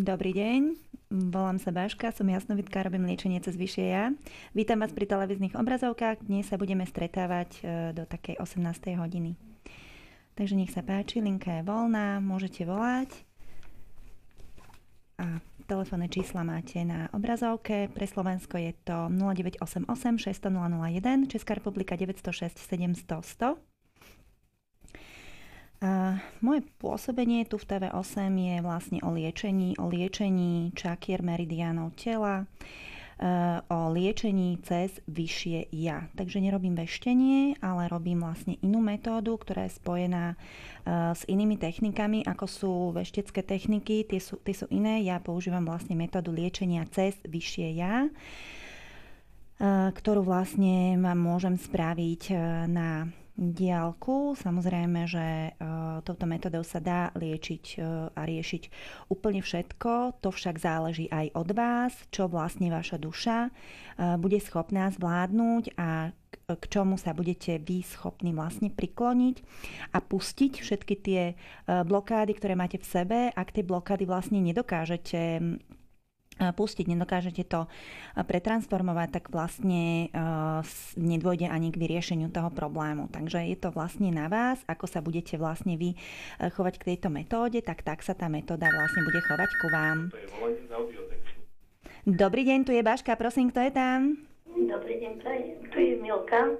Dobrý deň, volám sa Baška, som jasnovidka, robím liečenie cez vyššie ja. Vítam vás pri televíznych obrazovkách, dnes sa budeme stretávať do takej 18. hodiny. Takže nech sa páči, linka je voľná, môžete volať. A telefónne čísla máte na obrazovke, pre Slovensko je to 0988 600 001, Česká republika 906 700 100. Moje pôsobenie tu v TV8 je vlastne o liečení čakier meridiánov tela, o liečení cez vyššie ja. Takže nerobím veštenie, ale robím vlastne inú metódu, ktorá je spojená s inými technikami, ako sú veštecké techniky, tie sú iné. Ja používam vlastne metódu liečenia cez vyššie ja, ktorú vlastne vám môžem spraviť na diaľku. Samozrejme, že touto metodou sa dá liečiť a riešiť úplne všetko. To však záleží aj od vás, čo vlastne vaša duša bude schopná zvládnuť a k čomu sa budete vy schopní vlastne prikloniť a pustiť všetky tie blokády, ktoré máte v sebe. Ak tie blokády vlastne nedokážete pustiť, nedokážete to pretransformovať, tak vlastne nedôjde ani k vyriešeniu toho problému. Takže je to vlastne na vás, ako sa budete vlastne vy chovať k tejto metóde, tak sa tá metóda vlastne bude chovať ku vám. Dobrý deň, tu je Baška, prosím, kto je tam? Dobrý deň, tu je Milka.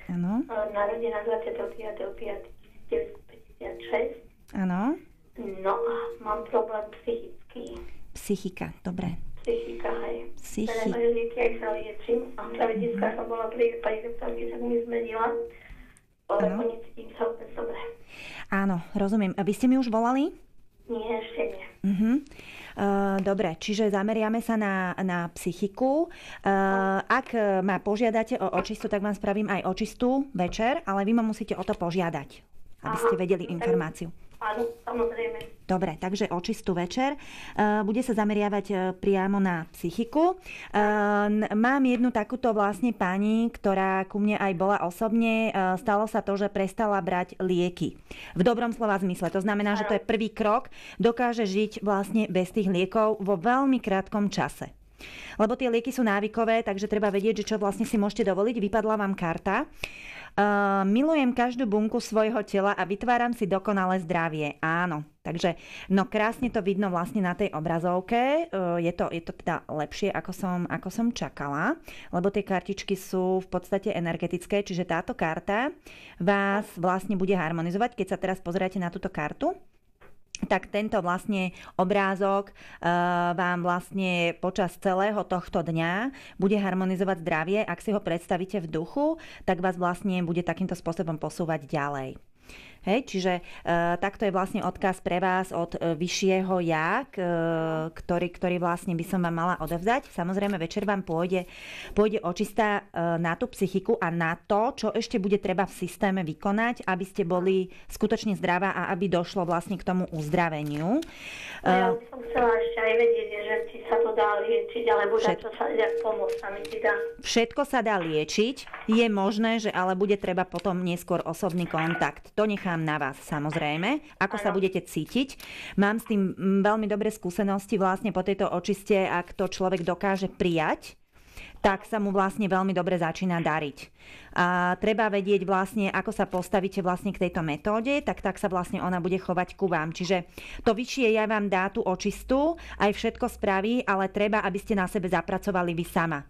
Áno. Narodená 25.5.1956. Áno. No a mám problém psychický. Psychika, dobre. Psychika, hej. Psychika. Teda lieky aj sa liečím. A dneska som bola pri pani doktorky, tak mi zmenila. Ale necítim sa úplne dobre. Áno, rozumiem. A vy ste mi už volali? Nie, ešte nie. Dobre, čiže zameriame sa na psychiku. Ak ma požiadate o očistu, tak vám spravím aj očistu večer, ale vy ma musíte o to požiadať, aby ste vedeli informáciu. Áno, samozrejme. Dobre, takže očistu večer. Bude sa zameriavať priamo na psychiku. Mám jednu takúto vlastne pani, ktorá ku mne aj bola osobne. Stalo sa to, že prestala brať lieky. V dobrom slova zmysle. To znamená, že to je prvý krok. Dokáže žiť vlastne bez tých liekov vo veľmi krátkom čase. Lebo tie lieky sú návykové, takže treba vedieť, že čo vlastne si môžete dovoliť. Vypadla vám karta. Milujem každú bunku svojho tela a vytváram si dokonalé zdravie. Áno, takže no krásne to vidno vlastne na tej obrazovke. Je to teda lepšie, ako som čakala, lebo tie kartičky sú v podstate energetické, čiže táto karta vás vlastne bude harmonizovať. Keď sa teraz pozeráte na túto kartu, tak tento vlastne obrázok vám vlastne počas celého tohto dňa bude harmonizovať zdravie. Ak si ho predstavíte v duchu, tak vás vlastne bude takýmto spôsobom posúvať ďalej. Hej, čiže takto je vlastne odkaz pre vás od vyššieho ja, ktorý vlastne by som vám mala odovzdať. Samozrejme, večer vám pôjde očista na tú psychiku a na to, čo ešte bude treba v systéme vykonať, aby ste boli skutočne zdravá a aby došlo vlastne k tomu uzdraveniu. Ja by som chcela ešte aj vedieť, že či sa to dá liečiť, alebo čo sa dá pomôcť, sa mi dá. Všetko sa dá liečiť. Je možné, že ale bude treba potom neskôr osobný kontakt. To nechám na vás, samozrejme. Ako sa budete cítiť. Mám s tým veľmi dobré skúsenosti vlastne po tejto očiste, ak to človek dokáže prijať, tak sa mu vlastne veľmi dobre začína dariť. A treba vedieť vlastne, ako sa postavíte vlastne k tejto metóde, tak sa vlastne ona bude chovať ku vám. Čiže to vyššie ja vám dá tú očistu, aj všetko spraví, ale treba, aby ste na sebe zapracovali vy sama.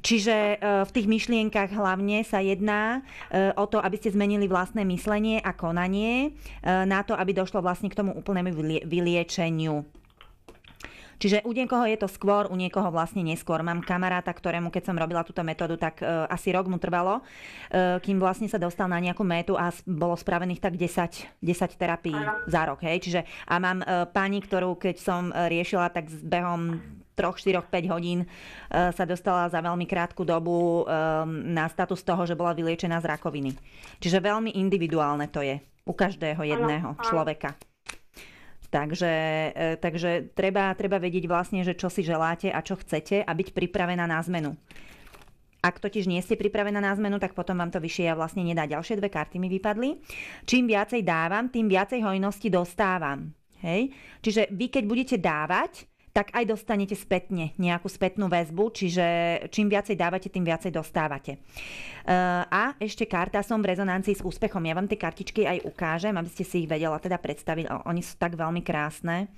Čiže v tých myšlienkach hlavne sa jedná o to, aby ste zmenili vlastné myslenie a konanie na to, aby došlo vlastne k tomu úplnému vyliečeniu. Čiže u niekoho je to skôr, u niekoho vlastne neskôr. Mám kamaráta, ktorému, keď som robila túto metódu, tak asi rok mu trvalo, kým vlastne sa dostal na nejakú métu a bolo spravených tak 10 terapií za rok. Hej? Čiže, a mám pani, ktorú keď som riešila, tak s behom 3, 4, 5 hodín sa dostala za veľmi krátku dobu na status toho, že bola vyliečená z rakoviny. Čiže veľmi individuálne to je u každého jedného človeka. Takže treba vedieť vlastne, že čo si želáte a čo chcete a byť pripravená na zmenu. Ak totiž nie ste pripravená na zmenu, tak potom vám to vyššie ja vlastne nedá. Ďalšie 2 karty mi vypadli. Čím viacej dávam, tým viacej hojnosti dostávam. Hej? Čiže vy, keď budete dávať, tak aj dostanete spätne nejakú spätnú väzbu, čiže čím viacej dávate, tým viacej dostávate. A ešte karta som v rezonancii s úspechom. Ja vám tie kartičky aj ukážem, aby ste si ich vedela teda predstaviť. Oni sú tak veľmi krásne.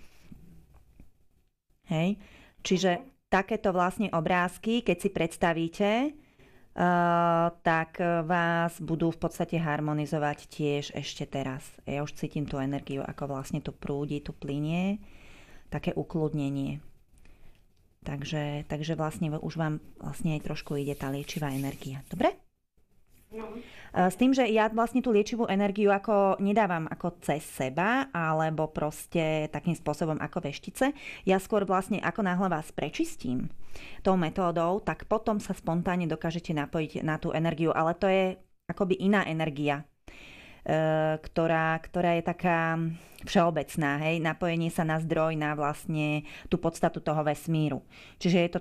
Hej. Čiže takéto vlastne obrázky, keď si predstavíte, tak vás budú v podstate harmonizovať tiež ešte teraz. Ja už cítim tú energiu, ako vlastne tu prúdi, tu plynie. Také ukludnenie. Takže vlastne už vám vlastne aj trošku ide tá liečivá energia. Dobre? No. S tým, že ja vlastne tú liečivú energiu ako nedávam ako cez seba, alebo proste takým spôsobom ako veštice. Ja skôr vlastne ako náhle vás prečistím tou metódou, tak potom sa spontánne dokážete napojiť na tú energiu. Ale to je akoby iná energia, ktorá je taká všeobecná, hej, napojenie sa na zdroj, na vlastne tú podstatu toho vesmíru. Čiže je to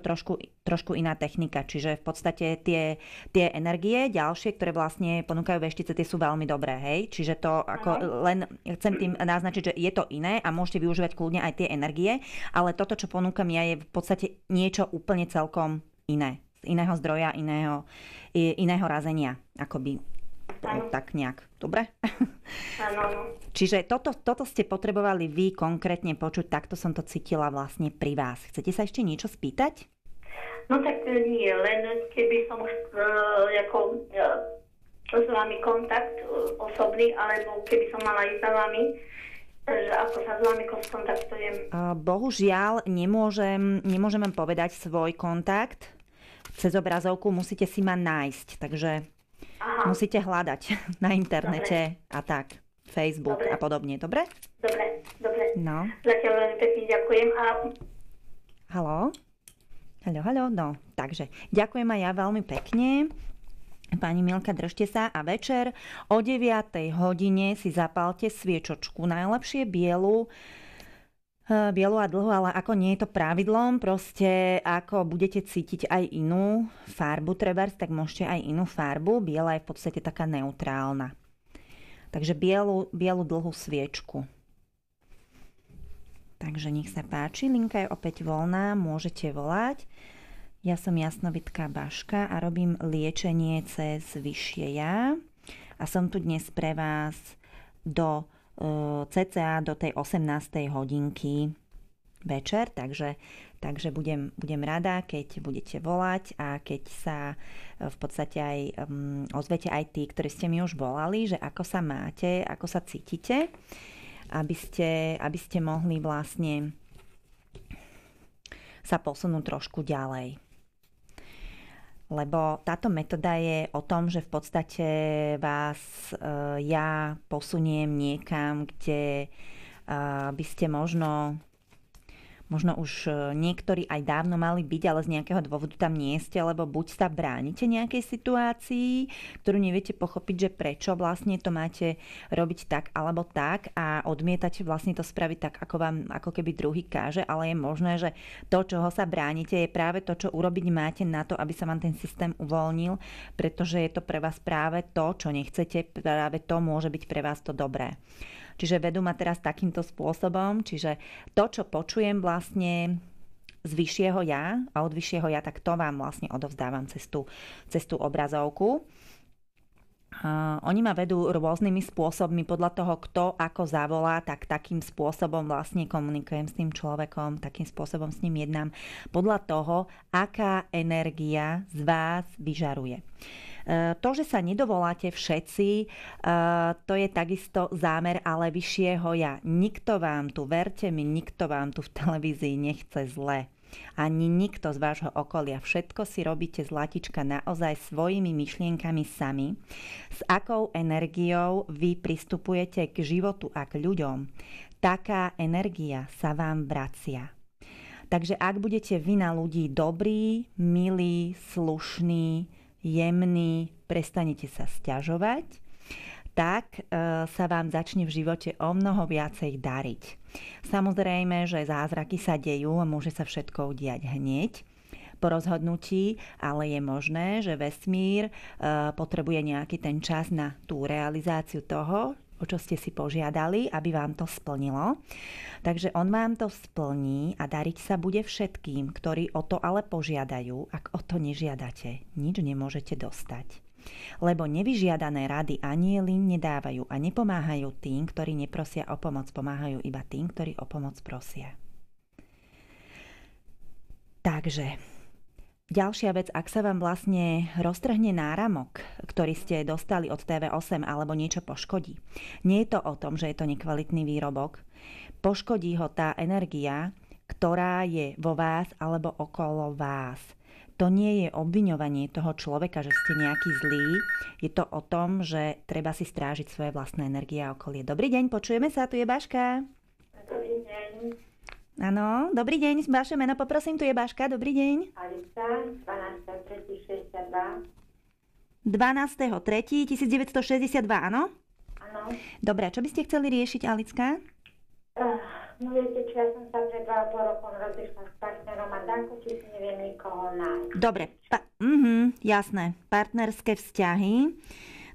trošku iná technika, čiže v podstate tie energie ďalšie, ktoré vlastne ponúkajú veštice, tie sú veľmi dobré, hej, čiže to ako len chcem tým naznačiť, že je to iné a môžete využívať kľudne aj tie energie, ale toto, čo ponúkam ja, je v podstate niečo úplne celkom iné, z iného zdroja, iného razenia, akoby. Tak nejak. Dobre? Áno. Čiže toto ste potrebovali vy konkrétne počuť, takto som to cítila vlastne pri vás. Chcete sa ešte niečo spýtať? No tak nie, len keby som s vami kontakt osobný, alebo keby som mala ísť za vami, že ako sa s vami kontaktujem. Bohužiaľ, nemôžem vám povedať svoj kontakt. Cez obrazovku musíte si ma nájsť, takže musíte hľadať na internete. Dobre. A tak, Facebook a podobne, dobre? Dobre. No. Zatiaľ veľmi pekne ďakujem a... Haló, no, takže ďakujem aj ja veľmi pekne. Pani Milka, držte sa a večer o 9:00 hodine si zapálte sviečočku, najlepšie bielu a dlhú, ale ako nie je to pravidlom, proste ako budete cítiť aj inú farbu trebárs, tak môžete aj inú farbu. Biela je v podstate taká neutrálna. Takže bielu dlhú sviečku. Takže nech sa páči, linka je opäť voľná, môžete volať. Ja som Jasnovidka Baška a robím liečenie cez vyššie ja. A som tu dnes pre vás do cca do tej 18. hodinky večer, takže budem rada, keď budete volať a keď sa v podstate aj ozvete aj tí, ktorí ste mi už volali, že ako sa máte, ako sa cítite, aby ste mohli vlastne sa posunúť trošku ďalej. Lebo táto metóda je o tom, že v podstate vás ja posuniem niekam, kde by ste možno už niektorí aj dávno mali byť, ale z nejakého dôvodu tam nie ste, lebo buď sa bránite nejakej situácii, ktorú neviete pochopiť, že prečo vlastne to máte robiť tak alebo tak a odmietate vlastne to spraviť tak, ako keby druhý káže, ale je možné, že to, čoho sa bránite, je práve to, čo urobiť máte na to, aby sa vám ten systém uvoľnil, pretože je to pre vás práve to, čo nechcete, práve to môže byť pre vás to dobré. Čiže vedú ma teraz takýmto spôsobom, čiže to, čo počujem vlastne z vyššieho ja a od vyššieho ja, tak to vám vlastne odovzdávam cez tú obrazovku. Oni ma vedú rôznymi spôsobmi podľa toho, kto ako zavolá, tak takým spôsobom vlastne komunikujem s tým človekom, takým spôsobom s ním jednám podľa toho, aká energia z vás vyžaruje. To, že sa nedovoláte všetci, to je takisto zámer ale vyššieho ja. Nikto vám tu, verte mi, nikto vám tu v televízii nechce zle. Ani nikto z vášho okolia. Všetko si robíte zlatička naozaj svojimi myšlienkami sami. S akou energiou vy pristupujete k životu a k ľuďom, taká energia sa vám vracia. Takže ak budete vy na ľudí dobrí, milí, slušní, jemný, prestanete sa sťažovať, tak sa vám začne v živote o mnoho viacej dariť. Samozrejme, že zázraky sa dejú a môže sa všetko udiať hneď po rozhodnutí, ale je možné, že vesmír potrebuje nejaký ten čas na tú realizáciu toho, o čo ste si požiadali, aby vám to splnilo. Takže on vám to splní a dariť sa bude všetkým, ktorí o to ale požiadajú. Ak o to nežiadate, nič nemôžete dostať. Lebo nevyžiadané rady anjeli nedávajú a nepomáhajú tým, ktorí neprosia o pomoc. Pomáhajú iba tým, ktorí o pomoc prosia. Takže ďalšia vec, ak sa vám vlastne roztrhne náramok, ktorý ste dostali od TV8 alebo niečo poškodí. Nie je to o tom, že je to nekvalitný výrobok. Poškodí ho tá energia, ktorá je vo vás alebo okolo vás. To nie je obviňovanie toho človeka, že ste nejaký zlý. Je to o tom, že treba si strážiť svoje vlastné energie a okolie. Dobrý deň, počujeme sa, tu je Baška. Dobrý deň. Áno, dobrý deň, vaše meno poprosím, tu je Baška, dobrý deň. Alica, 12.3.62. 12.3.1962, áno? Áno. Dobre, čo by ste chceli riešiť, Alicka? No viete čo, ja som sa pred 2,5 rokom rozišla s partnerom a Danko, či si neviem nikoho nájsť. Dobre, jasné, partnerské vzťahy.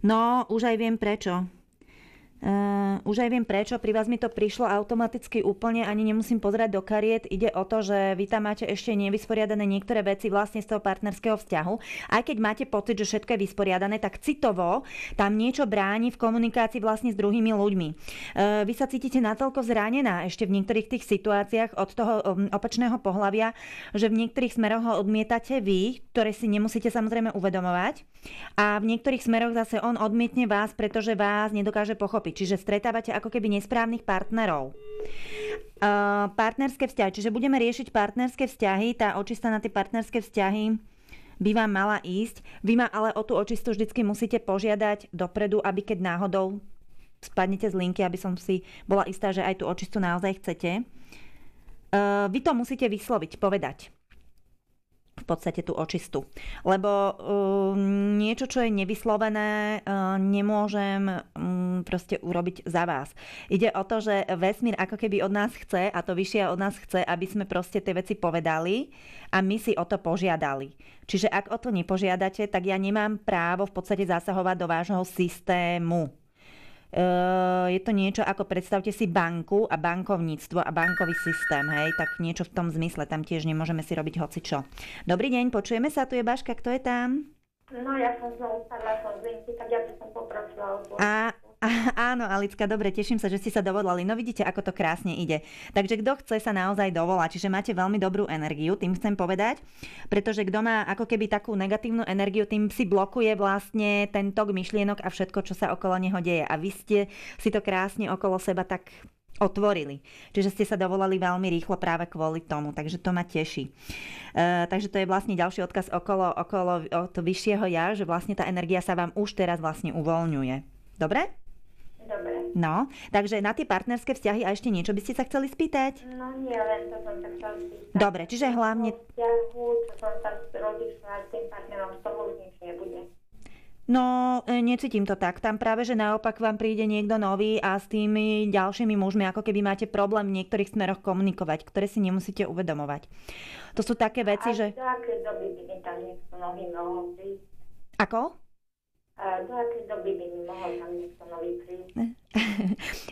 No, už aj viem prečo. Pri vás mi to prišlo automaticky úplne, ani nemusím pozerať do kariet. Ide o to, že vy tam máte ešte nevysporiadané niektoré veci vlastne z toho partnerského vzťahu. Aj keď máte pocit, že všetko je vysporiadané, tak citovo tam niečo bráni v komunikácii vlastne s druhými ľuďmi. Vy sa cítite natoľko zranená ešte v niektorých tých situáciách od toho opačného pohlavia, že v niektorých smeroch ho odmietate vy, ktoré si nemusíte samozrejme uvedomovať. A v niektorých smeroch zase on odmietne vás, pretože vás nedokáže pochopiť. Čiže stretávate ako keby nesprávnych partnerov. Partnerské vzťahy. Čiže budeme riešiť partnerské vzťahy. Tá očista na tie partnerské vzťahy by vám mala ísť. Vy ma ale o tú očistu vždycky musíte požiadať dopredu, aby keď náhodou spadnete z linky, aby som si bola istá, že aj tú očistu naozaj chcete. Vy to musíte vysloviť, povedať. V podstate tú očistu. Lebo niečo, čo je nevyslovené, nemôžem proste urobiť za vás. Ide o to, že vesmír ako keby od nás chce, a to vyššie od nás chce, aby sme proste tie veci povedali a my si o to požiadali. Čiže ak o to nepožiadate, tak ja nemám právo v podstate zasahovať do vášho systému. Je to niečo ako, predstavte si banku a bankovníctvo a bankový systém, hej, tak niečo v tom zmysle, tam tiež nemôžeme si robiť hocičo. Dobrý deň, počujeme sa, tu je Baška, kto je tam? No ja som znovu spadla som z linky, tak ja by som poprosila o to. Áno, Alicka, dobre, teším sa, že ste sa dovolali. No vidíte, ako to krásne ide. Takže kto chce, sa naozaj dovolá. Čiže máte veľmi dobrú energiu, tým chcem povedať. Pretože kto má ako keby takú negatívnu energiu, tým si blokuje vlastne ten tok myšlienok a všetko, čo sa okolo neho deje. A vy ste si to krásne okolo seba tak otvorili. Čiže ste sa dovolali veľmi rýchlo práve kvôli tomu. Takže to ma teší. Takže to je vlastne ďalší odkaz okolo to vyššieho ja, že vlastne tá energia sa vám už teraz vlastne uvoľňuje. Dobre? Dobre. No, takže na tie partnerské vzťahy a ešte niečo by ste sa chceli spýtať? No nie, len to som sa chcel spýtať. Dobre, čiže hlavne... Vzťahu, čo som sa rozišla s tým partnerom, z toho už nič nebude. No, necítim to tak. Tam práve, že naopak vám príde niekto nový a s tými ďalšími mužmi ako keby máte problém v niektorých smeroch komunikovať, ktoré si nemusíte uvedomovať. To sú také veci, že... A do akej doby by mi tam niekto nový mohol prísť? Ako? Do akej doby by mi mohol tam niekto nový prísť?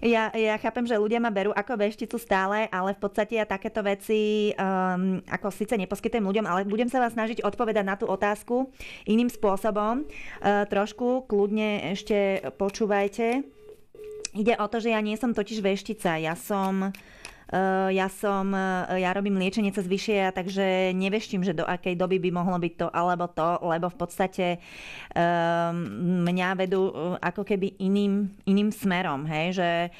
Ja chápem, že ľudia ma berú ako vešticu stále, ale v podstate ja takéto veci ako síce neposkytujem ľuďom, ale budem sa vás snažiť odpovedať na tú otázku iným spôsobom. Trošku kľudne ešte počúvajte. Ide o to, že ja nie som totiž veštica. Ja robím liečenie cez vyššie, takže neveštím, že do akej doby by mohlo byť to alebo to, lebo v podstate mňa vedú ako keby iným smerom, hej, že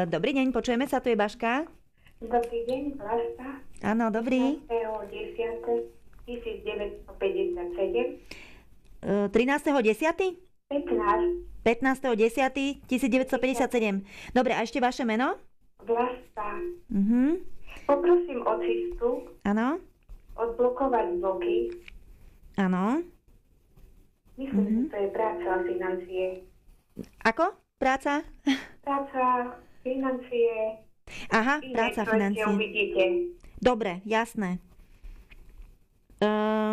dobrý deň, počujeme sa, tu je Baška. Dobrý deň, Vlasta. Áno, dobrý. 13.10.1957. 13.10.? 15.10.1957. Dobre, a ešte vaše meno? Vlasta. Poprosím o čistu. Áno. Odblokovať bloky. Áno. Myslím, že to je práca a financie. Ako? Práca? Práca, financie. Aha, práca a financie. Uvidíte. Dobre, jasné.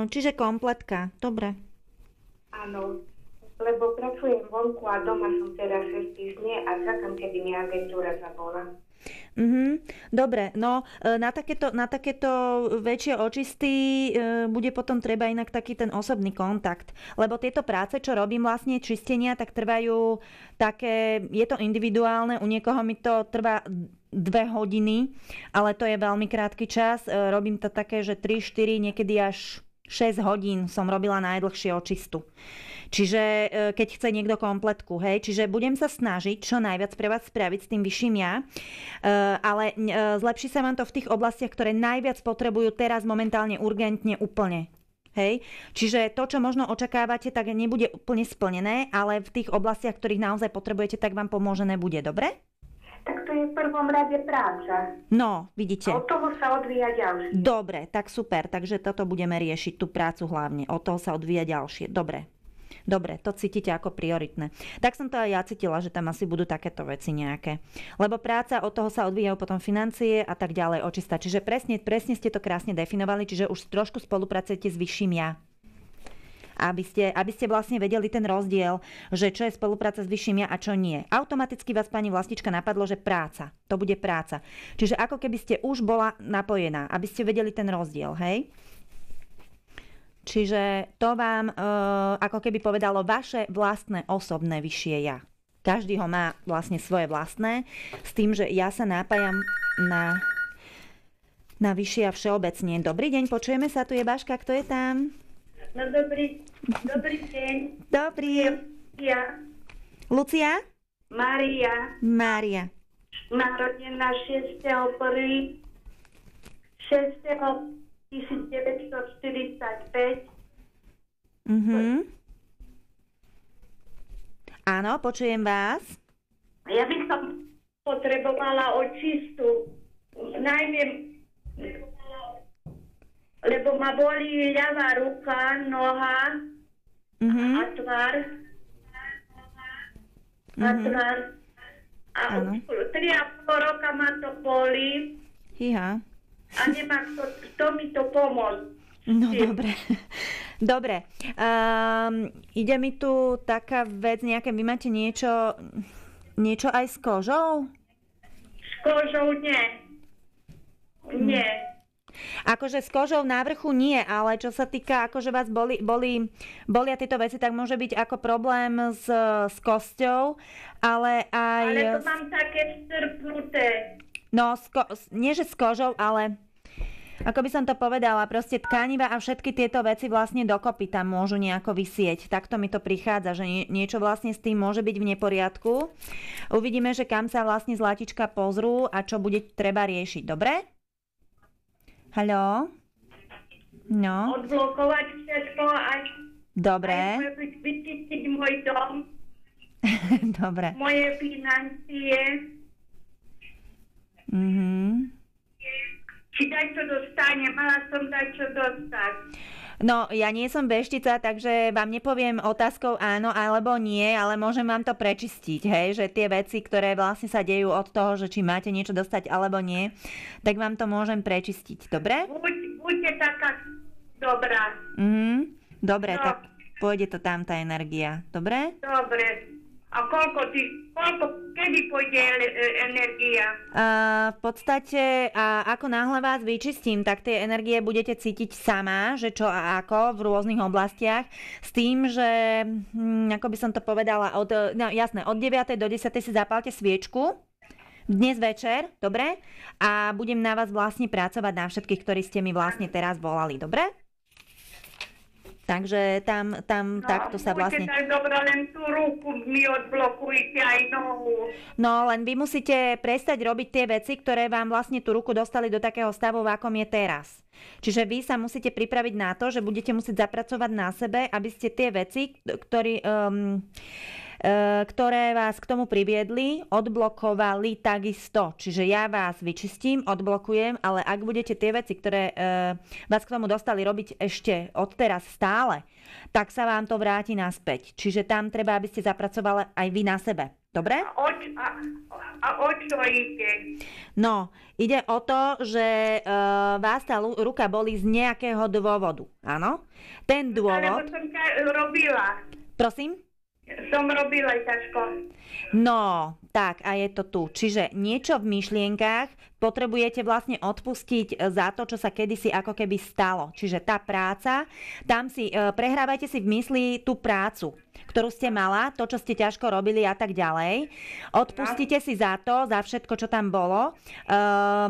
Čiže kompletka. Dobre. Áno. lebo pracujem vonku a doma som teraz 6 týždne a čakám, kedy mi agentúra zavolá. Dobre, no na takéto väčšie očisty bude potom treba inak taký ten osobný kontakt, lebo tieto práce, čo robím vlastne čistenia, tak trvajú také, je to individuálne, u niekoho mi to trvá 2 hodiny, ale to je veľmi krátky čas, robím to také, že 3-4, niekedy až 6 hodín som robila najdlhšie očistu. Čiže keď chce niekto kompletku, hej, čiže budem sa snažiť čo najviac pre vás spraviť s tým vyšším ja, ale zlepší sa vám to v tých oblastiach, ktoré najviac potrebujú teraz momentálne urgentne úplne. Hej? Čiže to, čo možno očakávate, tak nebude úplne splnené, ale v tých oblastiach, ktorých naozaj potrebujete, tak vám pomôžené bude, dobre? Tak to je v prvom rade práca. No, vidíte. Od toho sa odvíja ďalšie. Dobre, tak super, takže toto budeme riešiť, tú prácu hlavne. Od toho sa odvíja ďalšie. Dobre, to cítite ako prioritné. Tak som to aj ja cítila, že tam asi budú takéto veci nejaké. Lebo práca, od toho sa odvíjajú potom financie a tak ďalej, očista. Čiže presne ste to krásne definovali, čiže už trošku spolupracujete s vyšším ja. Aby ste vlastne vedeli ten rozdiel, že čo je spolupráca s vyšším ja a čo nie. Automaticky vás pani Vlastička napadlo, že práca. To bude práca. Čiže ako keby ste už bola napojená, aby ste vedeli ten rozdiel, hej? Čiže to vám ako keby povedalo vaše vlastné osobné vyššie ja. Každý ho má vlastne svoje vlastné, s tým, že ja sa nápájam na vyššie a všeobecne. Dobrý deň, počujeme sa, tu je Baška, kto je tam? No dobrý deň. Dobrý. Ja. Lucia? Mária. Narodená 6.1. 1945. Áno, počujem vás. Ja by som potrebovala očistu. Najmä, lebo ma bolí ľavá ruka, noha a tvár. A 3,5 roka ma to bolí. Hýha. A nemá kto mi to pomôcť. No dobre. Ide mi tu taká vec, vy máte niečo aj s kožou? S kožou nie. Nie. Akože s kožou na vrchu nie, ale čo sa týka, akože vás bolia tieto veci, tak môže byť ako problém s kosťou, ale aj... Ale to mám také strpnuté. No, nie že s kožou, ale ako by som to povedala, proste tkaniva a všetky tieto veci vlastne dokopy tam môžu nejako visieť. Takto mi to prichádza, že niečo vlastne s tým môže byť v neporiadku. Uvidíme, že kam sa vlastne zlatička pozrú a čo bude treba riešiť. Dobre? Haló? No? Odblokovať všetko aj... Dobre. Aj vyčistiť môj dom. Dobre. Moje financie. Či dať čo dostane, mala som dať čo dostať. No, ja nie som veštica, takže vám nepoviem otázkou áno alebo nie, ale môžem vám to prečistiť, hej, že tie veci, ktoré vlastne sa dejú od toho, že či máte niečo dostať alebo nie, tak vám to môžem prečistiť, dobre? Buďte taká dobrá. Dobre, no. Tak pôjde to tam tá energia, dobre? Dobre. A kedy pôjde energia? V podstate, ako náhle vás vyčistím, tak tie energie budete cítiť sama, že čo a ako v rôznych oblastiach, s tým, že, ako by som to povedala, od 9. do 10. si zapálte sviečku, dnes večer, dobre? A budem na vás vlastne pracovať na všetkých, ktorí ste mi vlastne teraz volali, dobre? Takže tam takto sa vlastne... Buďte tak dobrá, len tú ruku mi odblokujte aj nohu. No, len vy musíte prestať robiť tie veci, ktoré vám vlastne tú ruku dostali do takého stavu, v akom je teraz. Čiže vy sa musíte pripraviť na to, že budete musieť zapracovať na sebe, aby ste tie veci, ktoré vás k tomu priviedli, odblokovali takisto. Čiže ja vás vyčistím, odblokujem, ale ak budete tie veci, ktoré vás k tomu dostali robiť ešte odteraz stále, tak sa vám to vráti naspäť. Čiže tam treba, aby ste zapracovali aj vy na sebe. Dobre? A o čo ide? No, ide o to, že vás tá ruka bolí z nejakého dôvodu. Áno? Ten dôvod... Alebo som ťa robila. Prosím? Som robila aj ťažko. No, tak a je to tu. Čiže niečo v myšlienkach potrebujete vlastne odpustiť za to, čo sa kedysi ako keby stalo. Čiže tá práca, tam si prehrávajte si v mysli tú prácu, ktorú ste mala, to, čo ste ťažko robili a tak ďalej. Odpustite si za to, za všetko, čo tam bolo.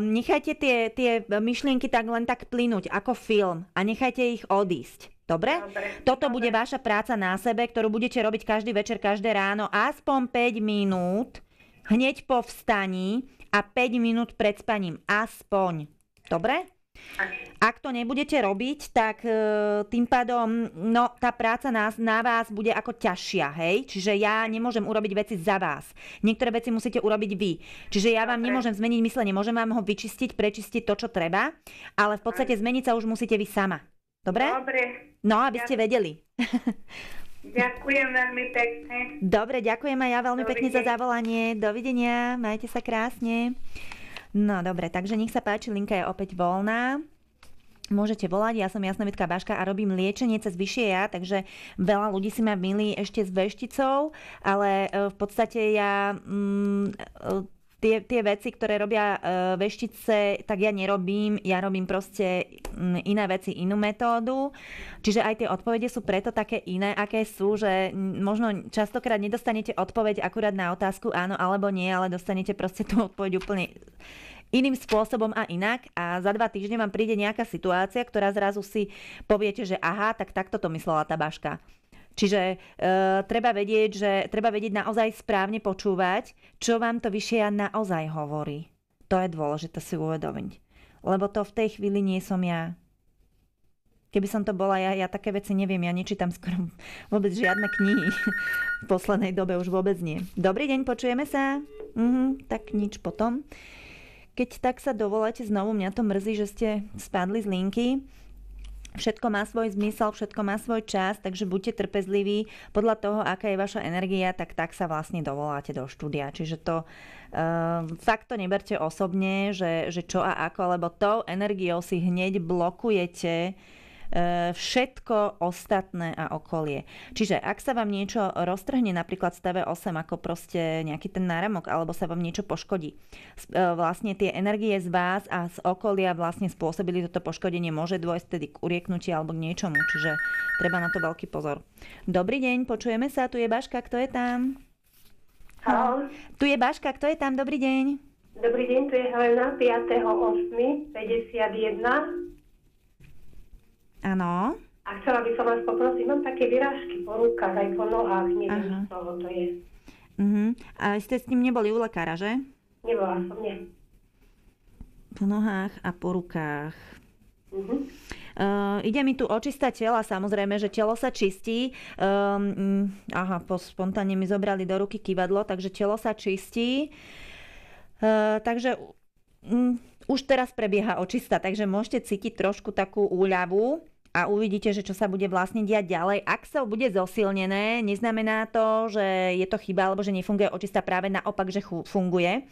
Nechajte tie myšlienky tak len tak plynúť ako film a nechajte ich odísť. Dobre? Toto bude vaša práca na sebe, ktorú budete robiť každý večer, každé ráno, aspoň 5 minút, hneď po vstaní a 5 minút pred spaním. Aspoň. Dobre? Ak to nebudete robiť, tak tým pádom tá práca na vás bude ako ťažšia, hej? Čiže ja nemôžem urobiť veci za vás. Niektoré veci musíte urobiť vy. Čiže ja vám nemôžem zmeniť myslenie, môžem vám ho vyčistiť, prečistiť to, čo treba, ale v podstate zmeniť sa už musíte vy sama. Dobre? Dobre. No, aby ste vedeli. Ďakujem veľmi pekne. Dobre, ďakujem aj ja veľmi pekne za zavolanie. Dovidenia, majte sa krásne. No, dobre, takže nech sa páči, linka je opäť voľná. Môžete volať, ja som Jasnovidka Baška a robím liečenie cez vyššie ja, takže veľa ľudí si ma milí ešte s vešticou, ale v podstate ja... Tie veci, ktoré robia veštice, tak ja nerobím. Ja robím proste iné veci, inú metódu. Čiže aj tie odpovede sú preto také iné, aké sú, že možno častokrát nedostanete odpoveď akurát na otázku áno alebo nie, ale dostanete proste tú odpoveď úplne iným spôsobom a inak. A za 2 týždne vám príde nejaká situácia, ktorá zrazu si poviete, že aha, tak takto to myslela tá Baška. Čiže treba vedieť naozaj správne počúvať, čo vám to vyššie ja naozaj hovorí. To je dôležité si uvedomiť. Lebo to v tej chvíli nie som ja. Keby som to bola ja také veci neviem. Ja nečítam skoro vôbec žiadne knihy. V poslednej dobe už vôbec nie. Dobrý deň, počujeme sa? Tak nič potom. Keď tak sa dovoláte znovu, mňa to mrzí, že ste spadli z linky. Všetko má svoj zmysel, všetko má svoj čas, takže buďte trpezliví. Podľa toho, aká je vaša energia, tak sa vlastne dovoláte do štúdia. Čiže to fakt to neberte osobne, že čo a ako, lebo tou energiou si hneď blokujete všetko ostatné a okolie. Čiže ak sa vám niečo roztrhne, napríklad z TV8 ako proste nejaký ten náramok, alebo sa vám niečo poškodí, vlastne tie energie z vás a z okolia vlastne spôsobili toto poškodenie, môže dôjsť tedy k urieknutiu alebo k niečomu, čiže treba na to veľký pozor. Dobrý deň, počujeme sa, tu je Baška, kto je tam? Haló. Tu je Baška, kto je tam? Dobrý deň. Dobrý deň, tu je Helena, 5.8.51. Áno. A chcela by som vás poprosiť, mám také vyrážky po rukách aj po nohách, neviem, z toho to je. A ste s ním neboli u lekára, že? Nebola som, nie. Po nohách a po rukách. Ide mi tu očista tela, samozrejme, že telo sa čistí. Spontánne mi zobrali do ruky kývadlo, takže telo sa čistí. Takže už teraz prebieha očista, takže môžete cítiť trošku takú úľavu a uvidíte, že čo sa bude vlastne diať ďalej. Ak sa bude zosilnené, neznamená to, že je to chyba alebo že nefunguje očista, práve naopak, že funguje,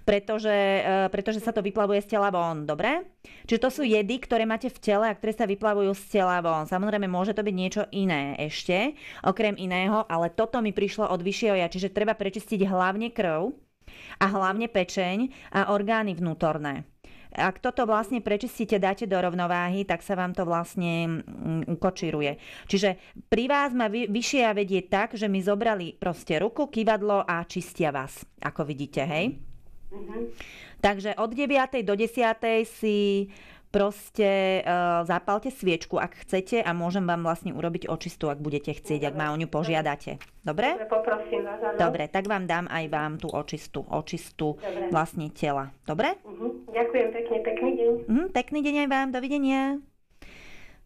pretože sa to vyplavuje z tela von, dobre? Čiže to sú jedy, ktoré máte v tele a ktoré sa vyplavujú z tela von. Samozrejme, môže to byť niečo iné ešte, okrem iného, ale toto mi prišlo od vyššieho ja, čiže treba prečistiť hlavne krv a hlavne pečeň a orgány vnútorné. Ak toto vlastne prečistíte, dáte do rovnováhy, tak sa vám to vlastne ukočíruje. Čiže pri vás ma vyššia vedie tak, že mi zobrali proste ruku, kývadlo a čistia vás, ako vidíte, hej? Takže od 9. do 10. si proste zapálte sviečku, ak chcete, a môžem vám vlastne urobiť očistu, ak budete chcieť, ak ma o ňu požiadate. Dobre? Poprosím vás. Dobre, tak vám dám aj vám tú očistu vlastne tela. Dobre? Ďakujem pekne, pekný deň. Pekný deň aj vám, dovidenia.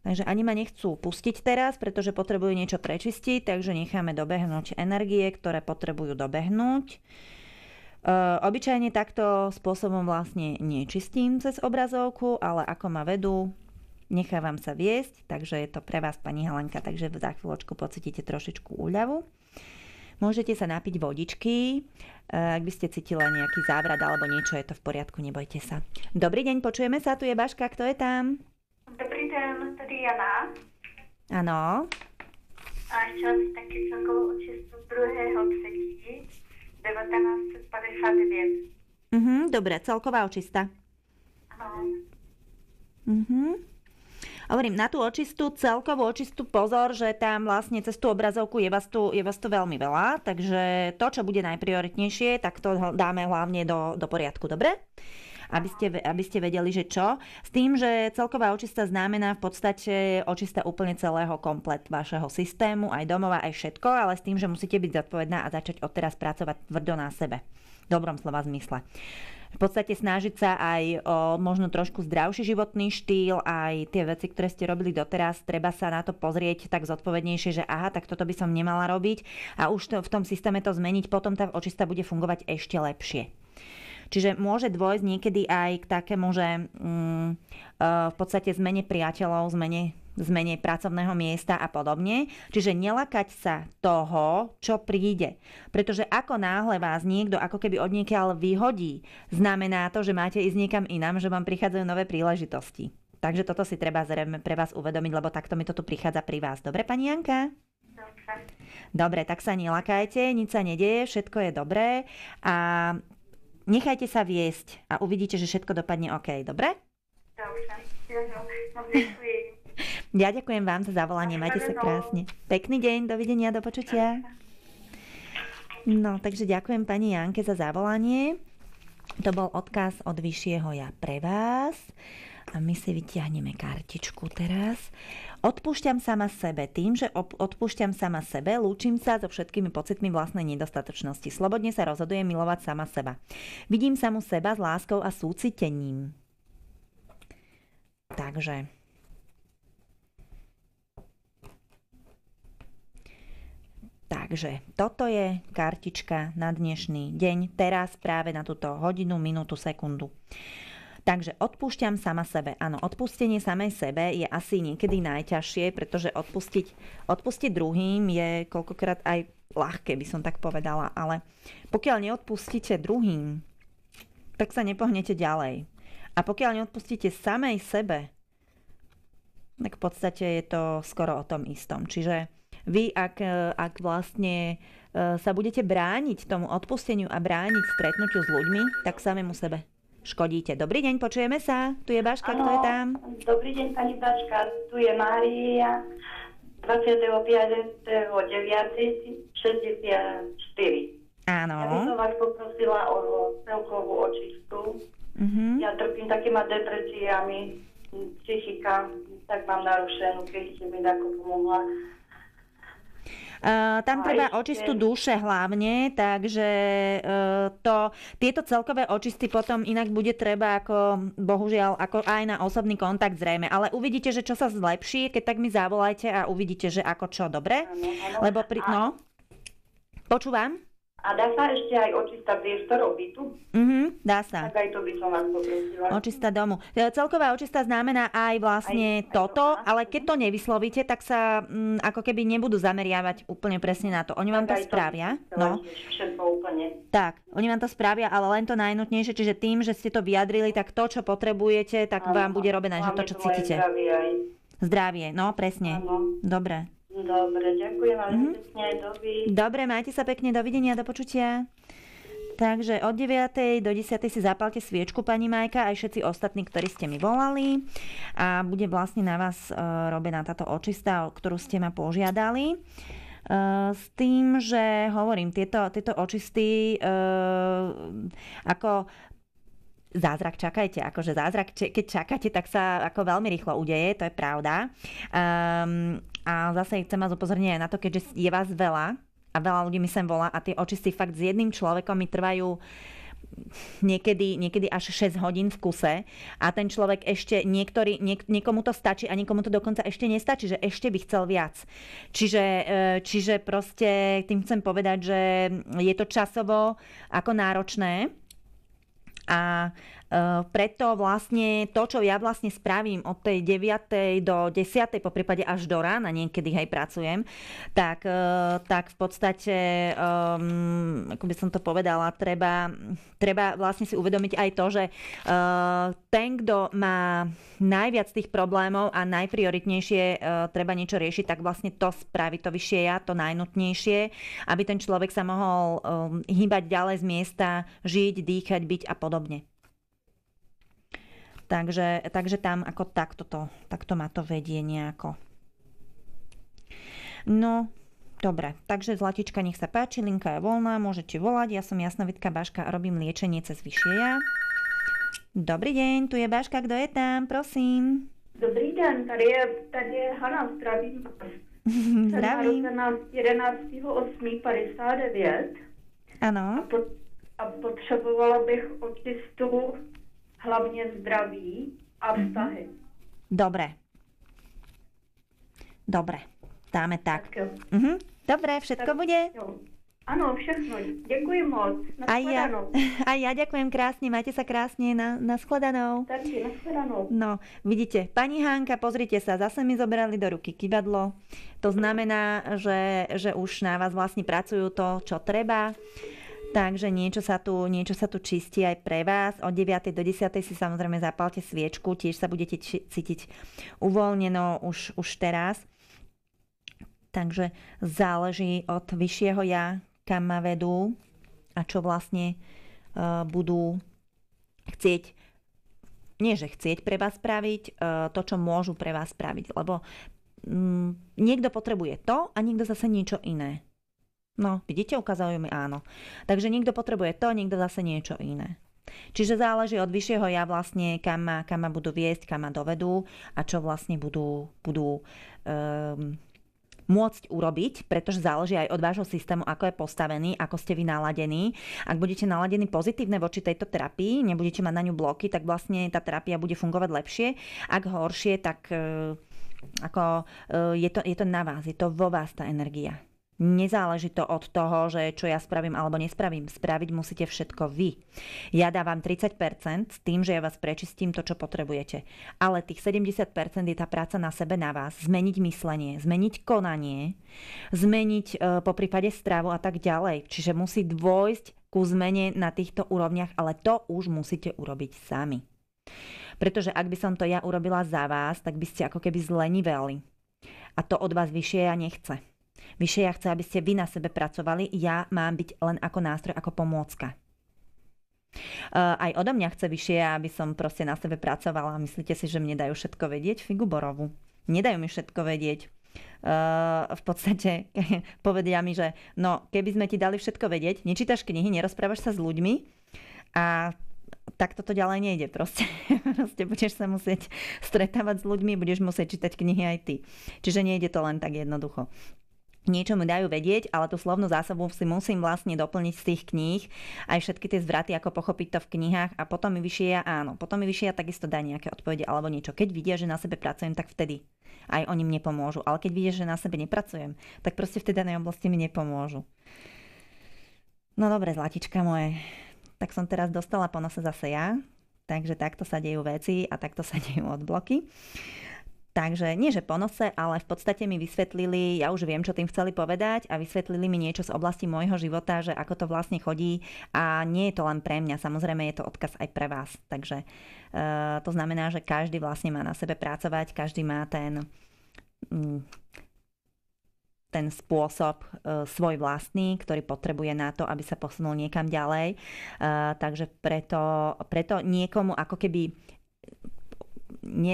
Takže ani ma nechcú pustiť teraz, pretože potrebujú niečo prečistiť, takže necháme dobehnúť energie, ktoré potrebujú dobehnúť. Obyčajne takto spôsobom vlastne nečistím cez obrazovku, ale ako ma vedú, nechávam sa viesť, takže je to pre vás, pani Helenka, takže za chvíľočku pocítite trošičku úľavu. Môžete sa napiť vodičky, ak by ste cítila nejaký závrat alebo niečo, je to v poriadku, nebojte sa. Dobrý deň, počujeme sa, tu je Baška, kto je tam? Dobrý deň, tady Jana. Áno. A chtěla bych taky celkovou očistu 2.3. 1959. Dobre, celková očista. Hovorím, na tú očistu, celkovú očistu pozor, že tam vlastne cez tú obrazovku je vás tu veľmi veľa, takže to, čo bude najprioritnejšie, tak to dáme hlavne do poriadku, dobre? Aby ste vedeli, že čo. S tým, že celková očista znamená v podstate očista úplne celého komplet vašeho systému, aj domova, aj všetko, ale s tým, že musíte byť zodpovedná a začať odteraz pracovať tvrdo na sebe. V dobrom slova zmysle. V podstate snažiť sa aj o možno trošku zdravší životný štýl, aj tie veci, ktoré ste robili doteraz, treba sa na to pozrieť tak zodpovednejšie, že aha, tak toto by som nemala robiť a už v tom systéme to zmeniť, potom tá očista bude fungovať ešte lepšie. Čiže môže dôjsť niekedy aj k takému, že v podstate zmene priateľov, zmene pracovného miesta a podobne. Čiže nelakať sa toho, čo príde. Pretože ako náhle vás niekto ako keby odniekiaľ vyhodí, znamená to, že máte ísť niekam inám, že vám prichádzajú nové príležitosti. Takže toto si treba zrejme pre vás uvedomiť, lebo takto mi to tu prichádza pri vás. Dobre, pani Janka? Dobre, tak sa nelakajte, nič sa nedeje, všetko je dobré a nechajte sa viesť a uvidíte, že všetko dopadne OK. Dobre? Ja ďakujem vám za zavolanie. Majte sa krásne. Pekný deň, dovidenia, do počutia. No, takže ďakujem pani Janke za zavolanie. To bol odkaz od vyššieho ja pre vás. A my si vytiahneme kartičku teraz. Odpúšťam sama sebe. Tým, že odpúšťam sama sebe, lúčim sa so všetkými pocitmi vlastnej nedostatočnosti. Slobodne sa rozhodujem milovať sama seba. Vidím samu seba s láskou a súcitením. Takže toto je kartička na dnešný deň, teraz práve na túto hodinu, minútu, sekundu. Takže odpúšťam sama sebe. Áno, odpustenie samej sebe je asi niekedy najťažšie, pretože odpustiť druhým je koľkokrát aj ľahké, by som tak povedala. Ale pokiaľ neodpustíte druhým, tak sa nepohnete ďalej. A pokiaľ neodpustíte samej sebe, tak v podstate je to skoro o tom istom. Čiže vy, ak vlastne sa budete brániť tomu odpusteniu a brániť stretnutiu s ľuďmi, tak samému sebe škodíte. Dobrý deň, počujeme sa. Tu je Baška, kto je tam? Dobrý deň, pani Baška. Tu je Mária. 25.9.64. Áno. Ja by som vás poprosila o celkovú očistu. Ja trpím takýma depresiami, psychika, tak mám narušenú, keď ste mi tako pomohla. Tam treba očistu duše hlavne, takže tieto celkové očisty potom inak bude treba bohužiaľ ako aj na osobný kontakt zrejme, ale uvidíte, že čo sa zlepší, keď tak mi zavolajte a uvidíte, že ako čo, dobre? Áno. Lebo počúvam? A dá sa ešte aj očista priestorov bytu? Dá sa. Tak aj to by som vás poprosila. Očista domu. Celková očista znamená aj vlastne toto, ale keď to nevyslovíte, tak sa ako keby nebudú zameriavať úplne presne na to. Oni vám to spravia. Všetko úplne. Tak, oni vám to spravia, ale len to najnutnejšie, čiže tým, že ste to vyjadrili, tak to, čo potrebujete, tak vám bude robené, že to, čo cítite. Zdravie, no presne. Áno. Dobre. Dobre, ďakujem vám pekne, Dobre, majte sa pekne, dovidenia, do počutia. Takže od 9. do 10. si zapálte sviečku, pani Majka, aj všetci ostatní, ktorí ste mi volali. A bude vlastne na vás robená táto očista, o ktorú ste ma požiadali. S tým, že hovorím, tieto očisty ako zázrak čakajte, akože zázrak, keď čakáte, tak sa ako veľmi rýchlo udeje, to je pravda. A zase chcem vás upozorniť aj na to, keďže je vás veľa a veľa ľudí mi sem volá a tie očisty fakt s jedným človekom mi trvajú niekedy až 6 hodín v kuse a ten človek ešte niekomu to stačí a niekomu to dokonca ešte nestačí, že ešte by chcel viac. Čiže proste tým chcem povedať, že je to časovo ako náročné. A Preto vlastne to, čo ja vlastne spravím od tej 9. do 10. po prípade až do rána, niekedy hej pracujem, tak v podstate, ako by som to povedala, treba vlastne si uvedomiť aj to, že ten, kto má najviac tých problémov a najprioritnejšie treba niečo riešiť, tak vlastne to spraví to vyššie ja, to najnutnejšie, aby ten človek sa mohol hýbať ďalej z miesta, žiť, dýchať, byť a podobne. Takže tam ako takto ma to vedie nejako. No, dobre, takže Zlatička, nech sa páči, linka je voľná, môžete volať, ja som Jasnovidka Baška a robím liečenie cez vyššie ja. Dobrý deň, tu je Baška, kto je tam, prosím. Dobrý den, tady je Hana, zdravím. Zdravím. Jsem narozená 11.8.59. Ano. A potřebovala bych očistu hlavně zdraví a vztahy. Dobre, dáme tak. Dobre, všetko tak, bude? Jo. Áno, všechno. Ďakujem moc. A ja ďakujem krásne. Majte sa krásne. Na shledanou. Takže, na shledanou. No, vidíte, pani Hánka, pozrite sa, zase mi zobrali do ruky kývadlo. To znamená, že už na vás vlastne pracujú to, čo treba. Takže niečo sa tu čistí aj pre vás. Od 9. do 10. si samozrejme zapálte sviečku. Tiež sa budete cítiť uvoľneno už teraz. Takže záleží od vyššieho ja, kam ma vedú a čo vlastne budú chcieť, nie že chcieť pre vás spraviť, to, čo môžu pre vás spraviť. Lebo niekto potrebuje to a niekto zase niečo iné. No, vidíte, ukazujú mi áno. Takže niekto potrebuje to, niekto zase niečo iné. Čiže záleží od vyššieho ja vlastne, kam ma budú viesť, kam ma dovedú a čo vlastne budú môcť urobiť, pretože záleží aj od vášho systému, ako je postavený, ako ste vy naladení. Ak budete naladení pozitívne voči tejto terapii, nebudete mať na ňu bloky, tak vlastne tá terapia bude fungovať lepšie. Ak horšie, tak je to na vás, je to vo vás tá energia. Nezáleží to od toho, že čo ja spravím alebo nespravím. Spraviť musíte všetko vy. Ja dávam 30% s tým, že ja vás prečistím to, čo potrebujete. Ale tých 70% je tá práca na sebe, na vás. Zmeniť myslenie, zmeniť konanie, zmeniť poprípade stravu a tak ďalej. Čiže musí dôjsť ku zmene na týchto úrovniach, ale to už musíte urobiť sami. Pretože ak by som to ja urobila za vás, tak by ste ako keby zleniveli. A to od vás vyššie ja nechce. Vyššie ja chce, aby ste vy na sebe pracovali, ja mám byť len ako nástroj, ako pomôcka. Aj odo mňa chce vyššie, aby som proste na sebe pracovala. Myslíte si, že mne dajú všetko vedieť? Figu borovu. Nedajú mi všetko vedieť. V podstate povedia mi, že no, keby sme ti dali všetko vedieť, nečítaš knihy, nerozprávaš sa s ľuďmi a tak toto ďalej nejde. Proste budeš sa musieť stretávať s ľuďmi, budeš musieť čítať knihy aj ty. Čiže nejde to len tak jednoducho. Niečo mi dajú vedieť, ale tú slovnú zásobu si musím vlastne doplniť z tých kníh, aj všetky tie zvraty, ako pochopiť to v knihách a potom mi vyššie áno. Potom mi vyššie takisto dá nejaké odpovede alebo niečo. Keď vidia, že na sebe pracujem, tak vtedy aj oni mne pomôžu. Ale keď vidia, že na sebe nepracujem, tak proste v tej danej oblasti mi nepomôžu. No dobre, zlatička moje. Tak som teraz dostala po nose zase ja. Takže takto sa dejú veci a takto sa dejú odbloky. Takže nie, že po nose, ale v podstate mi vysvetlili, ja už viem, čo tým chceli povedať a vysvetlili mi niečo z oblasti môjho života, že ako to vlastne chodí a nie je to len pre mňa, samozrejme je to odkaz aj pre vás. Takže to znamená, že každý vlastne má na sebe pracovať, každý má ten spôsob svoj vlastný, ktorý potrebuje na to, aby sa posunul niekam ďalej. Takže preto niekomu ako keby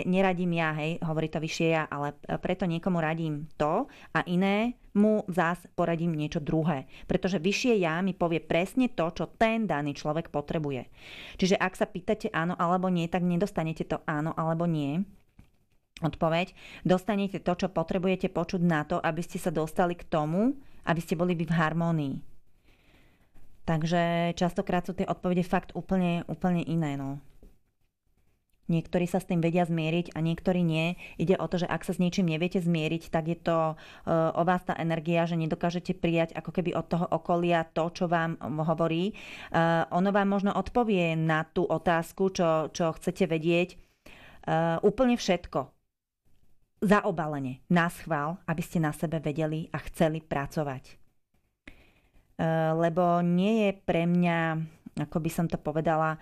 neradím ja, hej, hovorí to vyššie ja, ale preto niekomu radím to a inému zás poradím niečo druhé. Pretože vyššie ja mi povie presne to, čo ten daný človek potrebuje. Čiže ak sa pýtate áno alebo nie, tak nedostanete to áno alebo nie. Odpoveď. Dostanete to, čo potrebujete počuť na to, aby ste sa dostali k tomu, aby ste boli v harmónii. Takže častokrát sú tie odpovede fakt úplne iné, no. Niektorí sa s tým vedia zmieriť a niektorí nie. Ide o to, že ak sa s niečím neviete zmieriť, tak je to o vás tá energia, že nedokážete prijať ako keby od toho okolia to, čo vám hovorí. Ono vám možno odpovie na tú otázku, čo chcete vedieť. Úplne všetko. Zaobalene. Naschvál, aby ste na sebe vedeli a chceli pracovať. Lebo nie je pre mňa, ako by som to povedala,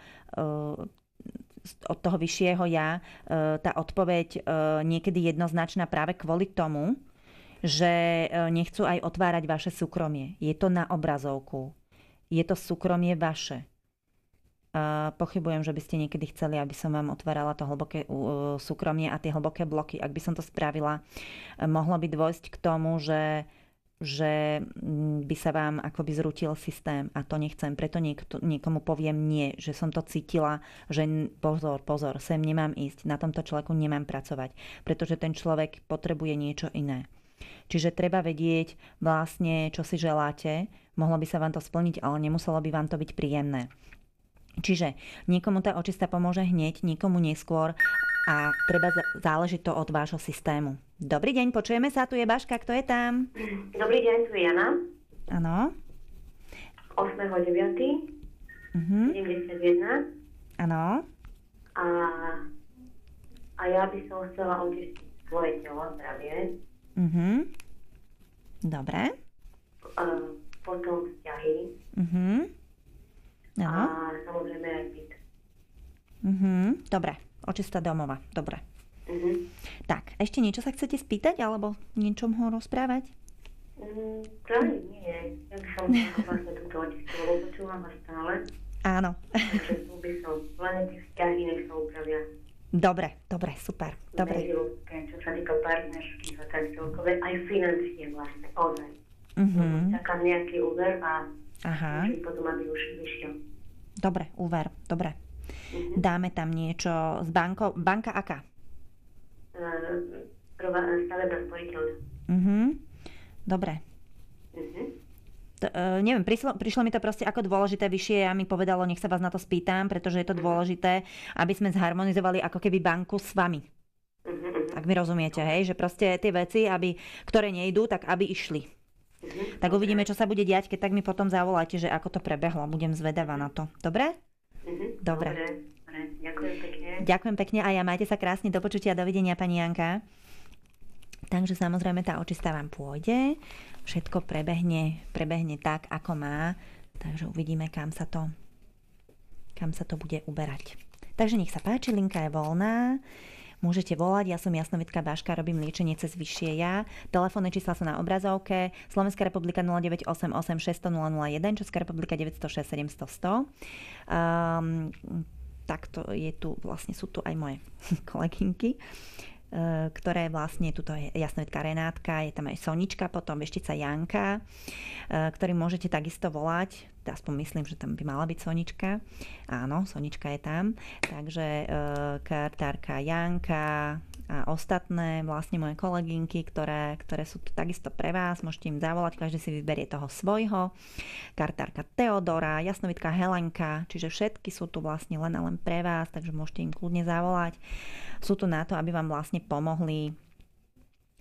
od toho vyššieho ja, tá odpoveď niekedy jednoznačná práve kvôli tomu, že nechcú aj otvárať vaše súkromie. Je to na obrazovku. Je to súkromie vaše. Pochybujem, že by ste niekedy chceli, aby som vám otvárala to hlboké súkromie a tie hlboké bloky. Ak by som to spravila, mohlo by dôjsť k tomu, že by sa vám akoby zrutil systém a to nechcem. Preto niekomu poviem nie, že som to cítila, že pozor, sem nemám ísť, na tomto človeku nemám pracovať, pretože ten človek potrebuje niečo iné. Čiže treba vedieť vlastne, čo si želáte, mohlo by sa vám to splniť, ale nemuselo by vám to byť príjemné. Čiže niekomu tá očista pomôže hneď, niekomu neskôr a treba záležiť to od vášho systému. Dobrý deň, počujeme sa, tu je Baška, kto je tam? Dobrý deň, tu je Jana. Áno. 8.9. 71. Áno. A ja by som chcela očistiť svoje telo, zdravie. Dobre. Potom vzťahy. Áno. A samozrejme aj byt. Dobre, očista domova, dobre. Tak, ešte niečo sa chcete spýtať, alebo niečom ho rozprávať? Práve nie. Ja by som vlastne túto očistu, lebo počúvam vás stále. Áno. Takže tu by som len tie vzťahy, nech sa upravia. Dobre, super. Dobre. Medziľudské, čo sa týka partnerských a tak celkové, aj financie vlastne, ozaj. Čakám nejaký úver a potom, aby už vyšiel. Dobre, úver, dobre. Dáme tam niečo s bankou. Banka aká? Stavebná sporiteľná. Dobre. Neviem, prišlo mi to proste ako dôležité vyššie a mi povedalo, nech sa vás na to spýtam, pretože je to dôležité, aby sme zharmonizovali ako keby banku s vami. Ak mi rozumiete, hej? Že proste tie veci, ktoré nejdú, tak aby išli. Tak uvidíme, čo sa bude diať, keď tak mi potom zavoláte, že ako to prebehlo. Budem zvedavá na to. Dobre? Dobre. Ďakujem pekne. Ďakujem pekne a ja majte sa krásne, do počutia, dovidenia, pani Janka. Takže samozrejme tá očista vám pôjde, všetko prebehne tak, ako má, takže uvidíme, kam sa to bude uberať. Takže nech sa páči, linka je voľná, môžete volať, ja som Jasnovidka Baška, robím liečenie cez vyššie ja, telefónne čísla sú na obrazovke, Slovenská republika 0988 600 001, Česká republika 906 700 100. Takto je tu, vlastne sú tu aj moje kolegynky, ktoré vlastne, tuto je Jasnovidka Renátka, je tam aj Sonička, potom Veštica Janka, ktorým môžete takisto volať, aspoň myslím, že tam by mala byť Sonička. Áno, Sonička je tam. Takže kartárka Janka a ostatné vlastne moje kolegynky, ktoré sú tu takisto pre vás, môžete im zavolať, každý si vyberie toho svojho. Kartárka Teodora, Jasnovidka Helenka, čiže všetky sú tu vlastne len a len pre vás, takže môžete im kľudne zavolať. Sú tu na to, aby vám vlastne pomohli.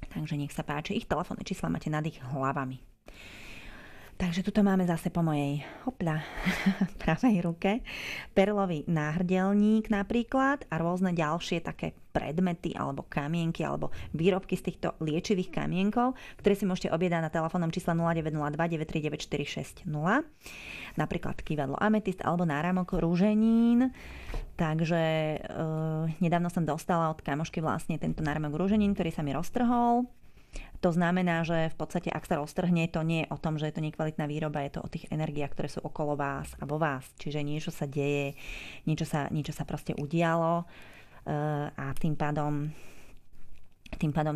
Takže nech sa páči, ich telefónne čísla máte nad ich hlavami. Takže tuto máme zase po mojej pravej ruke perlový náhrdelník napríklad a rôzne ďalšie také predmety alebo kamienky alebo výrobky z týchto liečivých kamienkov, ktoré si môžete objednať na telefónnom čísle 0902 939 460. Napríklad kývadlo ametist alebo náramok rúženín. Takže nedávno som dostala od kamošky vlastne tento náramok rúženín, ktorý sa mi roztrhol. To znamená, že v podstate, ak sa roztrhne, to nie je o tom, že je to nekvalitná výroba, je to o tých energiách, ktoré sú okolo vás a vo vás. Čiže niečo sa deje, niečo sa proste udialo a tým pádom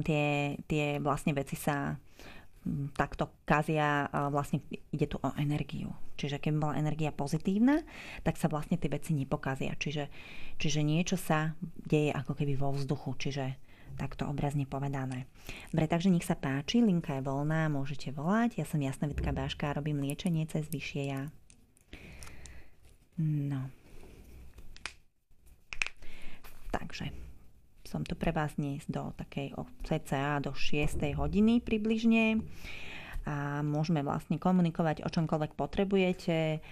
tie vlastne veci sa takto kazia, vlastne ide tu o energiu. Čiže keby bola energia pozitívna, tak sa vlastne tie veci nepokazia. Čiže niečo sa deje ako keby vo vzduchu, čiže takto obrazne povedané. Dobre, takže nech sa páči, linka je voľná, môžete volať. Ja som Jasnovidka Baška, robím liečenie cez vyššie ja. No. Tak, Takže som tu pre vás dnes do takej cca do 6. hodiny približne. A môžeme vlastne komunikovať o čomkoľvek potrebujete.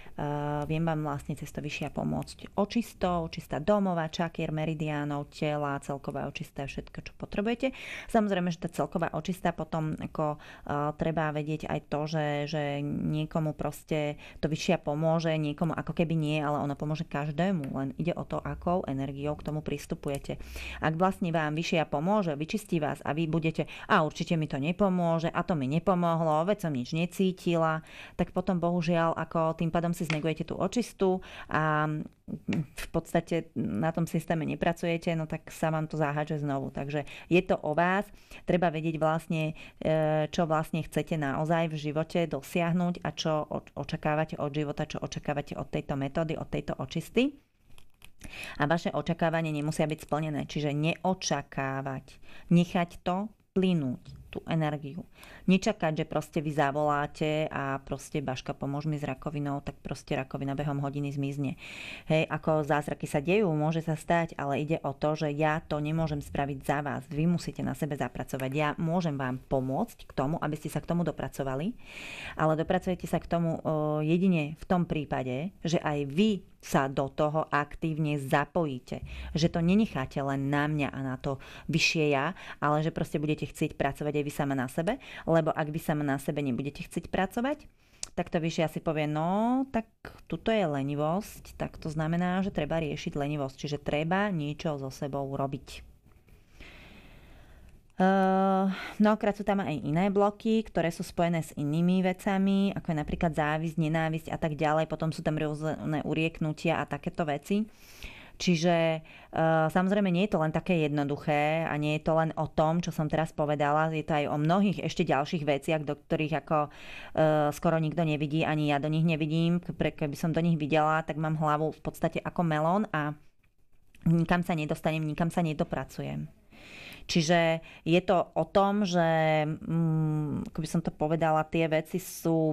Viem vám vlastne cez to vyššia pomôcť očista domova, čakier, meridiánov, tela, celková očista, všetko, čo potrebujete. Samozrejme, že tá celková očista potom ako treba vedieť aj to, že niekomu proste to vyššia pomôže, niekomu ako keby nie, ale ona pomôže každému. Len ide o to, akou energiou k tomu pristupujete. Ak vlastne vám vyššia pomôže, vyčistí vás a vy budete, a určite mi to nepomôže, a to mi nepomohlo, veď som nič necítila, tak potom bohužiaľ ako tým pádom si znegujete tú očistu a v podstate na tom systéme nepracujete, no tak sa vám to zahádže znovu. Takže je to o vás, treba vedieť vlastne, čo vlastne chcete naozaj v živote dosiahnuť a čo očakávate od života, čo očakávate od tejto metódy, od tejto očisty. A vaše očakávanie nemusia byť splnené, čiže neočakávať, nechať to plynúť, tú energiu. Nečakať, že proste vy zavoláte a proste Baška, pomôž mi s rakovinou, tak proste rakovina behom hodiny zmizne. Hej, ako zázraky sa dejú, môže sa stať, ale ide o to, že ja to nemôžem spraviť za vás. Vy musíte na sebe zapracovať. Ja môžem vám pomôcť k tomu, aby ste sa k tomu dopracovali, ale dopracujete sa k tomu jedine v tom prípade, že aj vy sa do toho aktívne zapojíte. Že to nenecháte len na mňa a na to vyššie ja, ale že proste budete chcieť pracovať aj vy sama na sebe, lebo ak vy sama na sebe nebudete chcieť pracovať, tak to vyššie asi povie, no tak tuto je lenivosť, tak to znamená, že treba riešiť lenivosť, čiže treba niečo so sebou robiť. Mnohokrát sú tam aj iné bloky, ktoré sú spojené s inými vecami, ako je napríklad závisť, nenávisť a tak ďalej. Potom sú tam rôzne urieknutia a takéto veci. Čiže samozrejme nie je to len také jednoduché a nie je to len o tom, čo som teraz povedala. Je to aj o mnohých ešte ďalších veciach, do ktorých ako skoro nikto nevidí, ani ja do nich nevidím. Keby som do nich videla, tak mám hlavu v podstate ako melón a nikam sa nedostanem, nikam sa nedopracujem. Čiže je to o tom, že, ako by som to povedala, tie veci sú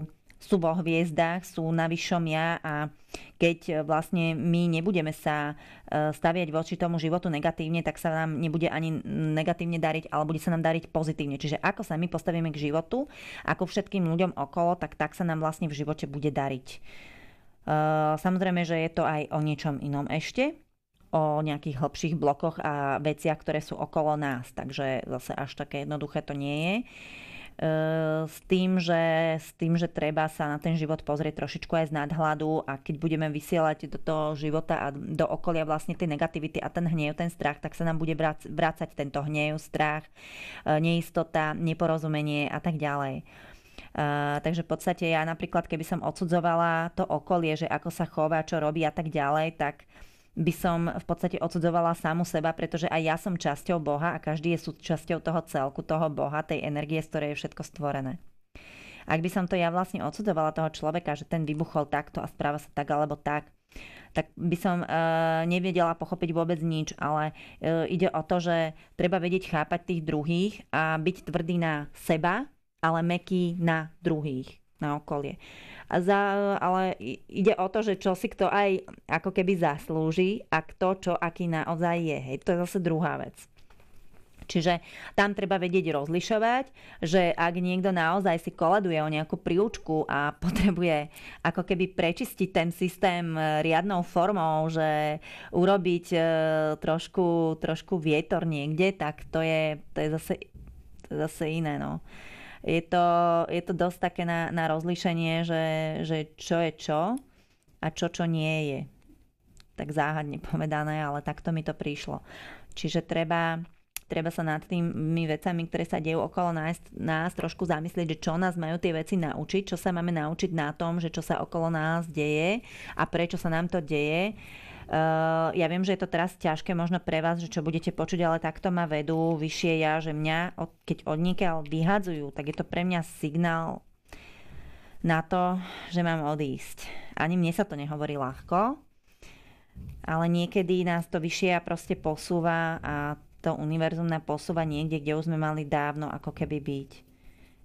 vo hviezdách, sú na vyššom ja a keď vlastne my nebudeme sa staviať voči tomu životu negatívne, tak sa nám nebude ani negatívne dariť, ale bude sa nám dariť pozitívne. Čiže ako sa my postavíme k životu, ako všetkým ľuďom okolo, tak sa nám vlastne v živote bude dariť. Samozrejme, že je to aj o niečom inom ešte, o nejakých hlbších blokoch a veciach, ktoré sú okolo nás. Takže zase až také jednoduché to nie je. S tým, že treba sa na ten život pozrieť trošičku aj z nadhľadu a keď budeme vysielať do toho života a do okolia vlastne tej negativity a ten hnev, ten strach, tak sa nám bude vrácať tento hnev, strach, neistota, neporozumenie a tak ďalej. Takže v podstate ja napríklad, keby som odsudzovala to okolie, že ako sa chová, čo robí a tak ďalej, tak by som v podstate odsudzovala samu seba, pretože aj ja som časťou Boha a každý je súčasťou toho celku, toho Boha, tej energie, z ktorej je všetko stvorené. Ak by som to ja vlastne odsudzovala toho človeka, že ten vybuchol takto a správa sa tak alebo tak by som nevedela pochopiť vôbec nič, ale ide o to, že treba vedieť chápať tých druhých a byť tvrdý na seba, ale mäkký na druhých, na okolie. Ale ide o to, že čo si kto aj ako keby zaslúži a kto čo aký naozaj je. Hej. To je zase druhá vec. Čiže tam treba vedieť rozlišovať, že ak niekto naozaj si koleduje o nejakú príučku a potrebuje ako keby prečistiť ten systém riadnou formou, že urobiť trošku vietor niekde, tak to je zase iné. No. Je to dosť také na rozlíšenie, že čo je čo a čo nie je. Tak záhadne povedané, ale takto mi to prišlo. Čiže treba sa nad tými vecami, ktoré sa dejú okolo nás trošku zamyslieť, že čo nás majú tie veci naučiť, čo sa máme naučiť na tom, že čo sa okolo nás deje a prečo sa nám to deje. Ja viem, že je to teraz ťažké možno pre vás, že čo budete počuť, ale takto ma vedú vyššie ja, že mňa, keď odniekiaľ vyhadzujú, tak je to pre mňa signál na to, že mám odísť. Ani mne sa to nehovorí ľahko, ale niekedy nás to vyššie proste posúva a to univerzum nám posúva niekde, kde už sme mali dávno ako keby byť.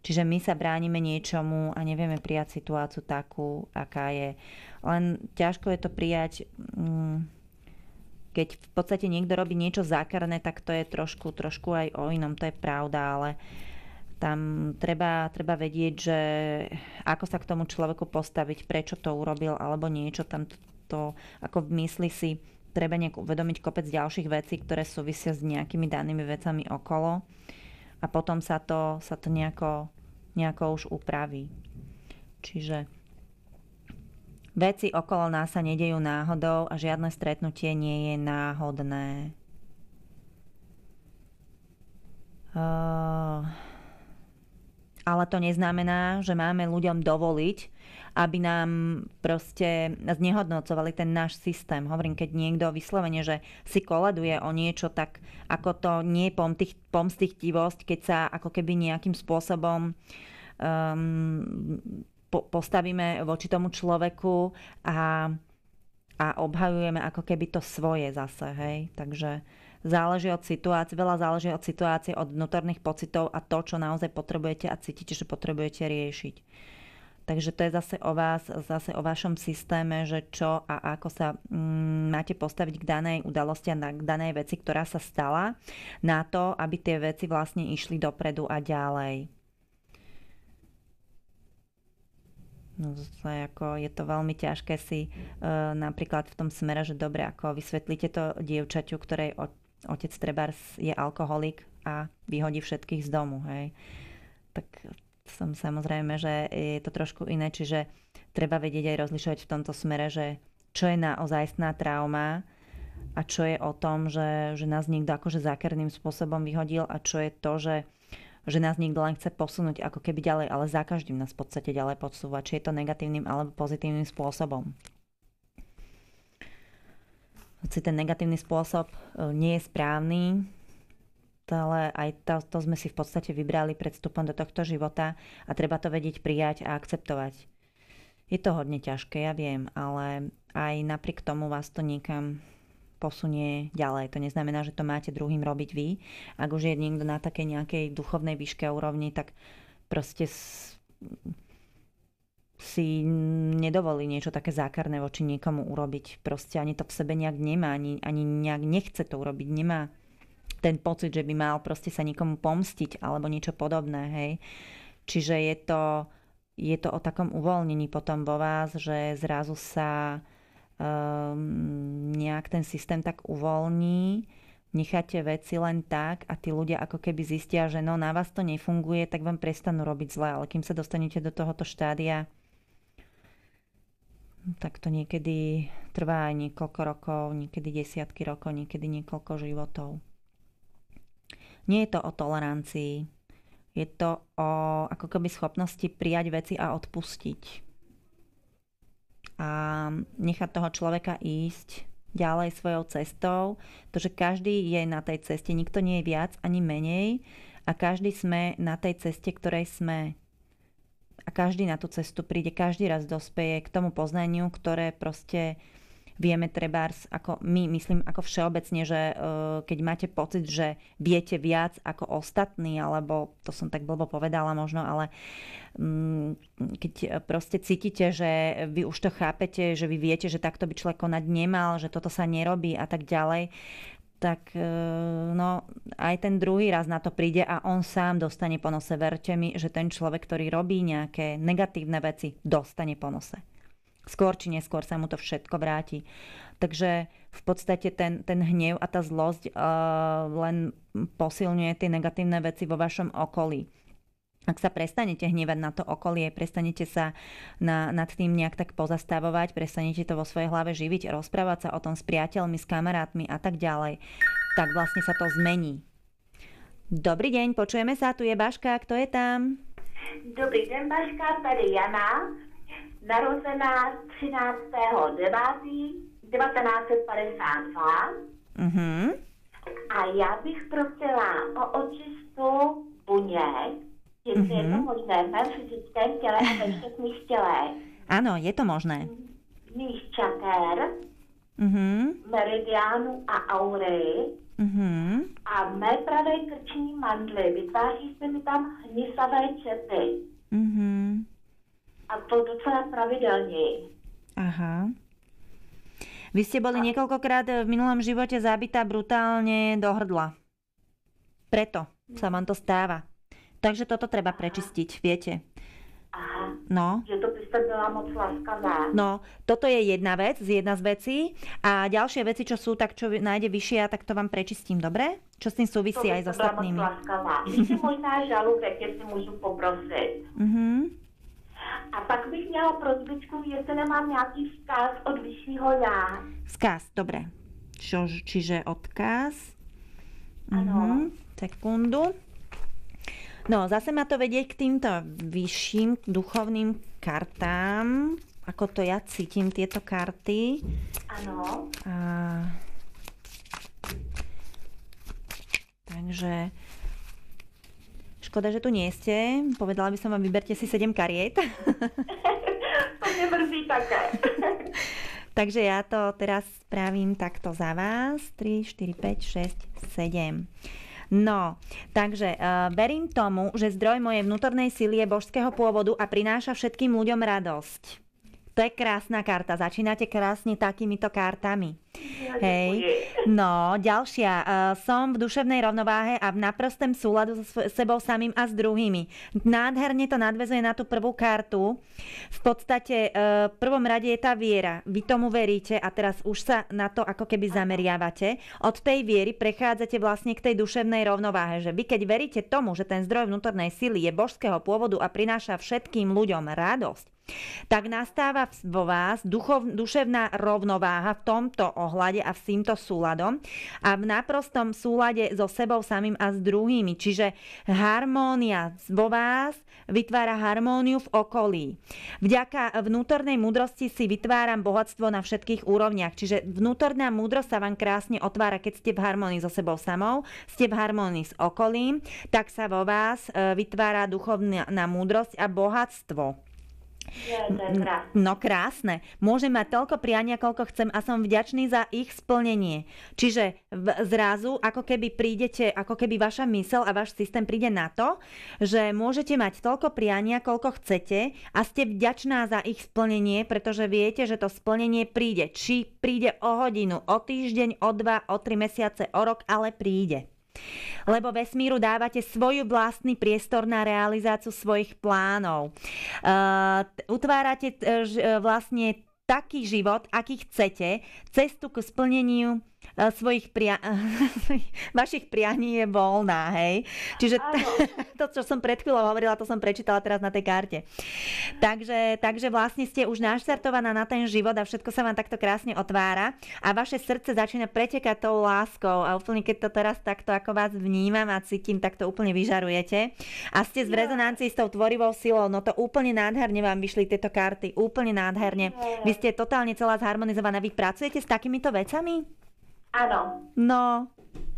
Čiže my sa bránime niečomu a nevieme prijať situáciu takú, aká je. Len ťažko je to prijať Keď v podstate niekto robí niečo zákerné, tak to je trošku aj o inom, to je pravda, ale tam treba vedieť, že ako sa k tomu človeku postaviť, prečo to urobil alebo niečo, tam to ako v mysli si treba nejak uvedomiť kopec ďalších vecí, ktoré súvisia s nejakými danými vecami okolo a potom sa to nejako už upraví. Čiže veci okolo nás sa nedejú náhodou a žiadne stretnutie nie je náhodné. Ale to neznamená, že máme ľuďom dovoliť, aby nám proste znehodnocovali ten náš systém. Hovorím, keď niekto vyslovene, že si koleduje o niečo, tak ako to nie je pomstichtivosť, keď sa ako keby nejakým spôsobom postavíme voči tomu človeku a obhajujeme ako keby to svoje zase, hej. Takže záleží od situácie, veľa záleží od situácie, od vnútorných pocitov a to, čo naozaj potrebujete a cítite, že potrebujete riešiť. Takže to je zase o vás, zase o vašom systéme, že čo a ako sa máte postaviť k danej udalosti a k danej veci, ktorá sa stala, na to, aby tie veci vlastne išli dopredu a ďalej. No, je to veľmi ťažké si napríklad v tom smere, že dobre, ako vysvetlíte to dievčaťu, ktorej otec trebárs je alkoholik a vyhodí všetkých z domu, hej. Tak samozrejme, že je to trošku iné, čiže treba vedieť aj rozlišovať v tomto smere, že čo je naozajstná trauma a čo je o tom, že nás niekto akože zákerným spôsobom vyhodil a čo je to, že nás niekto len chce posunúť ako keby ďalej, ale za každým nás v podstate ďalej podsúva, či je to negatívnym alebo pozitívnym spôsobom. Hoci ten negatívny spôsob nie je správny, ale aj to sme si v podstate vybrali pred vstupom do tohto života a treba to vedieť prijať a akceptovať. Je to hodne ťažké, ja viem, ale aj napriek tomu vás to niekam posunie ďalej. To neznamená, že to máte druhým robiť vy. Ak už je niekto na takej nejakej duchovnej výške a úrovni, tak proste si nedovolí niečo také zákerné voči niekomu urobiť. Proste ani to v sebe nejak nemá, ani nejak nechce to urobiť. Nemá ten pocit, že by mal proste sa niekomu pomstiť alebo niečo podobné, hej. Čiže je to o takom uvoľnení potom vo vás, že zrazu sa nejak ten systém tak uvoľní, necháte veci len tak a tí ľudia ako keby zistia, že no na vás to nefunguje, tak vám prestanú robiť zle, ale kým sa dostanete do tohoto štádia, tak to niekedy trvá aj niekoľko rokov, niekedy desiatky rokov, niekedy niekoľko životov. Nie je to o tolerancii, je to o ako keby schopnosti prijať veci a odpustiť. A nechať toho človeka ísť ďalej svojou cestou. To, že každý je na tej ceste, nikto nie je viac ani menej a každý sme na tej ceste, ktorej sme. A každý na tú cestu príde, každý raz dospeje k tomu poznaniu, ktoré proste vieme trebárs, ako my, myslím, ako všeobecne, že keď máte pocit, že viete viac ako ostatní, alebo to som tak blbo povedala možno, ale keď proste cítite, že vy už to chápete, že vy viete, že takto by človek konať nemal, že toto sa nerobí a tak ďalej, tak no aj ten druhý raz na to príde a on sám dostane po nose. Verte mi, že ten človek, ktorý robí nejaké negatívne veci, dostane po nose. Skôr či neskôr sa mu to všetko vráti. Takže v podstate ten hnev a tá zlosť len posilňuje tie negatívne veci vo vašom okolí. Ak sa prestanete hnevať na to okolie, prestanete sa nad tým nejak tak pozastavovať, prestanete to vo svojej hlave živiť, rozprávať sa o tom s priateľmi, s kamarátmi a tak ďalej, tak vlastne sa to zmení. Dobrý deň, počujeme sa, tu je Baška, kto je tam? Dobrý den, Baška, tady Jana, narozená 13.9.1952. A já bych prosila o očistu buněk, jestli je to možné ve fyzickém těle a ve všetných tělech. Ano, je to možné. Mých čaker, meridiánu a aury a mé pravé krční mandly. Vytváří se mi tam hnisavé čepy. A to docela pravidelně. Aha. Vy ste boli niekoľkokrát v minulom živote zabitá brutálne do hrdla. Preto sa vám to stáva. Takže toto treba prečistiť, viete. Aha. No. Že to by ste byla moc láskavá. No, toto je jedna z vecí. A ďalšie veci, čo sú, tak čo nájde vyššia, tak to vám prečistím, dobre? Čo s tým súvisí aj s ostatnými. To by ste byla moc láskavá. Ještě možná žaludek, jestli můžu poprosit. A pak bych měla prosbičku, jestli nemám nějaký vzkaz od vyššího já. Vzkaz, dobre. Čiže odkaz. Ano. Sekundu. No, zase ma to vedie k týmto vyšším duchovným kartám. Ako to ja cítim, tieto karty. Ano. Takže škoda, že tu nie ste. Povedala by som vám, vyberte si 7 kariet. To mne mrzí také. Takže ja to teraz spravím takto za vás. 3, 4, 5, 6, 7. No, takže verím tomu, že zdroj mojej vnútornej sily je božského pôvodu a prináša všetkým ľuďom radosť. To je krásna karta. Začínate krásne takýmito kartami. Ja, hej. No, ďalšia. Som v duševnej rovnováhe a v naprostom súladu so sebou samým a s druhými. Nádherne to nadväzuje na tú prvú kartu. V podstate v prvom rade je tá viera. Vy tomu veríte a teraz už sa na to ako keby zameriavate. Od tej viery prechádzate vlastne k tej duševnej rovnováhe. Že vy keď veríte tomu, že ten zdroj vnútornej sily je božského pôvodu a prináša všetkým ľuďom radosť, tak nastáva vo vás duševná rovnováha v tomto ohľade a s týmto súladom a v naprostom súlade so sebou samým a s druhými. Čiže harmónia vo vás vytvára harmóniu v okolí. Vďaka vnútornej múdrosti si vytváram bohatstvo na všetkých úrovniach. Čiže vnútorná múdrosť sa vám krásne otvára, keď ste v harmónii so sebou samou, ste v harmónii s okolím, tak sa vo vás vytvára duchovná múdrosť a bohatstvo. No krásne. Môžem mať toľko priania, koľko chcem a som vďačný za ich splnenie. Čiže zrazu, ako keby vaša myseľ a váš systém príde na to, že môžete mať toľko priania, koľko chcete a ste vďačná za ich splnenie, pretože viete, že to splnenie príde. Či príde o hodinu, o týždeň, o 2, o 3 mesiace, o rok, ale príde. Lebo vesmíru dávate svoj vlastný priestor na realizáciu svojich plánov. Utvárate vlastne taký život, aký chcete, cestu k splneniu vašich prianí je voľná, hej. Čiže to, čo som pred chvíľou hovorila, to som prečítala teraz na tej karte. Takže vlastne ste už naštartovaná na ten život a všetko sa vám takto krásne otvára a vaše srdce začína pretekať tou láskou a úplne keď to teraz takto ako vás vnímam a cítim, tak to úplne vyžarujete a ste v rezonancii s tou tvorivou silou, no to úplne nádherne vám vyšli tieto karty, úplne nádherne. Vy ste totálne celá zharmonizovaná. Vy pracujete s takýmito vecami? Áno. No.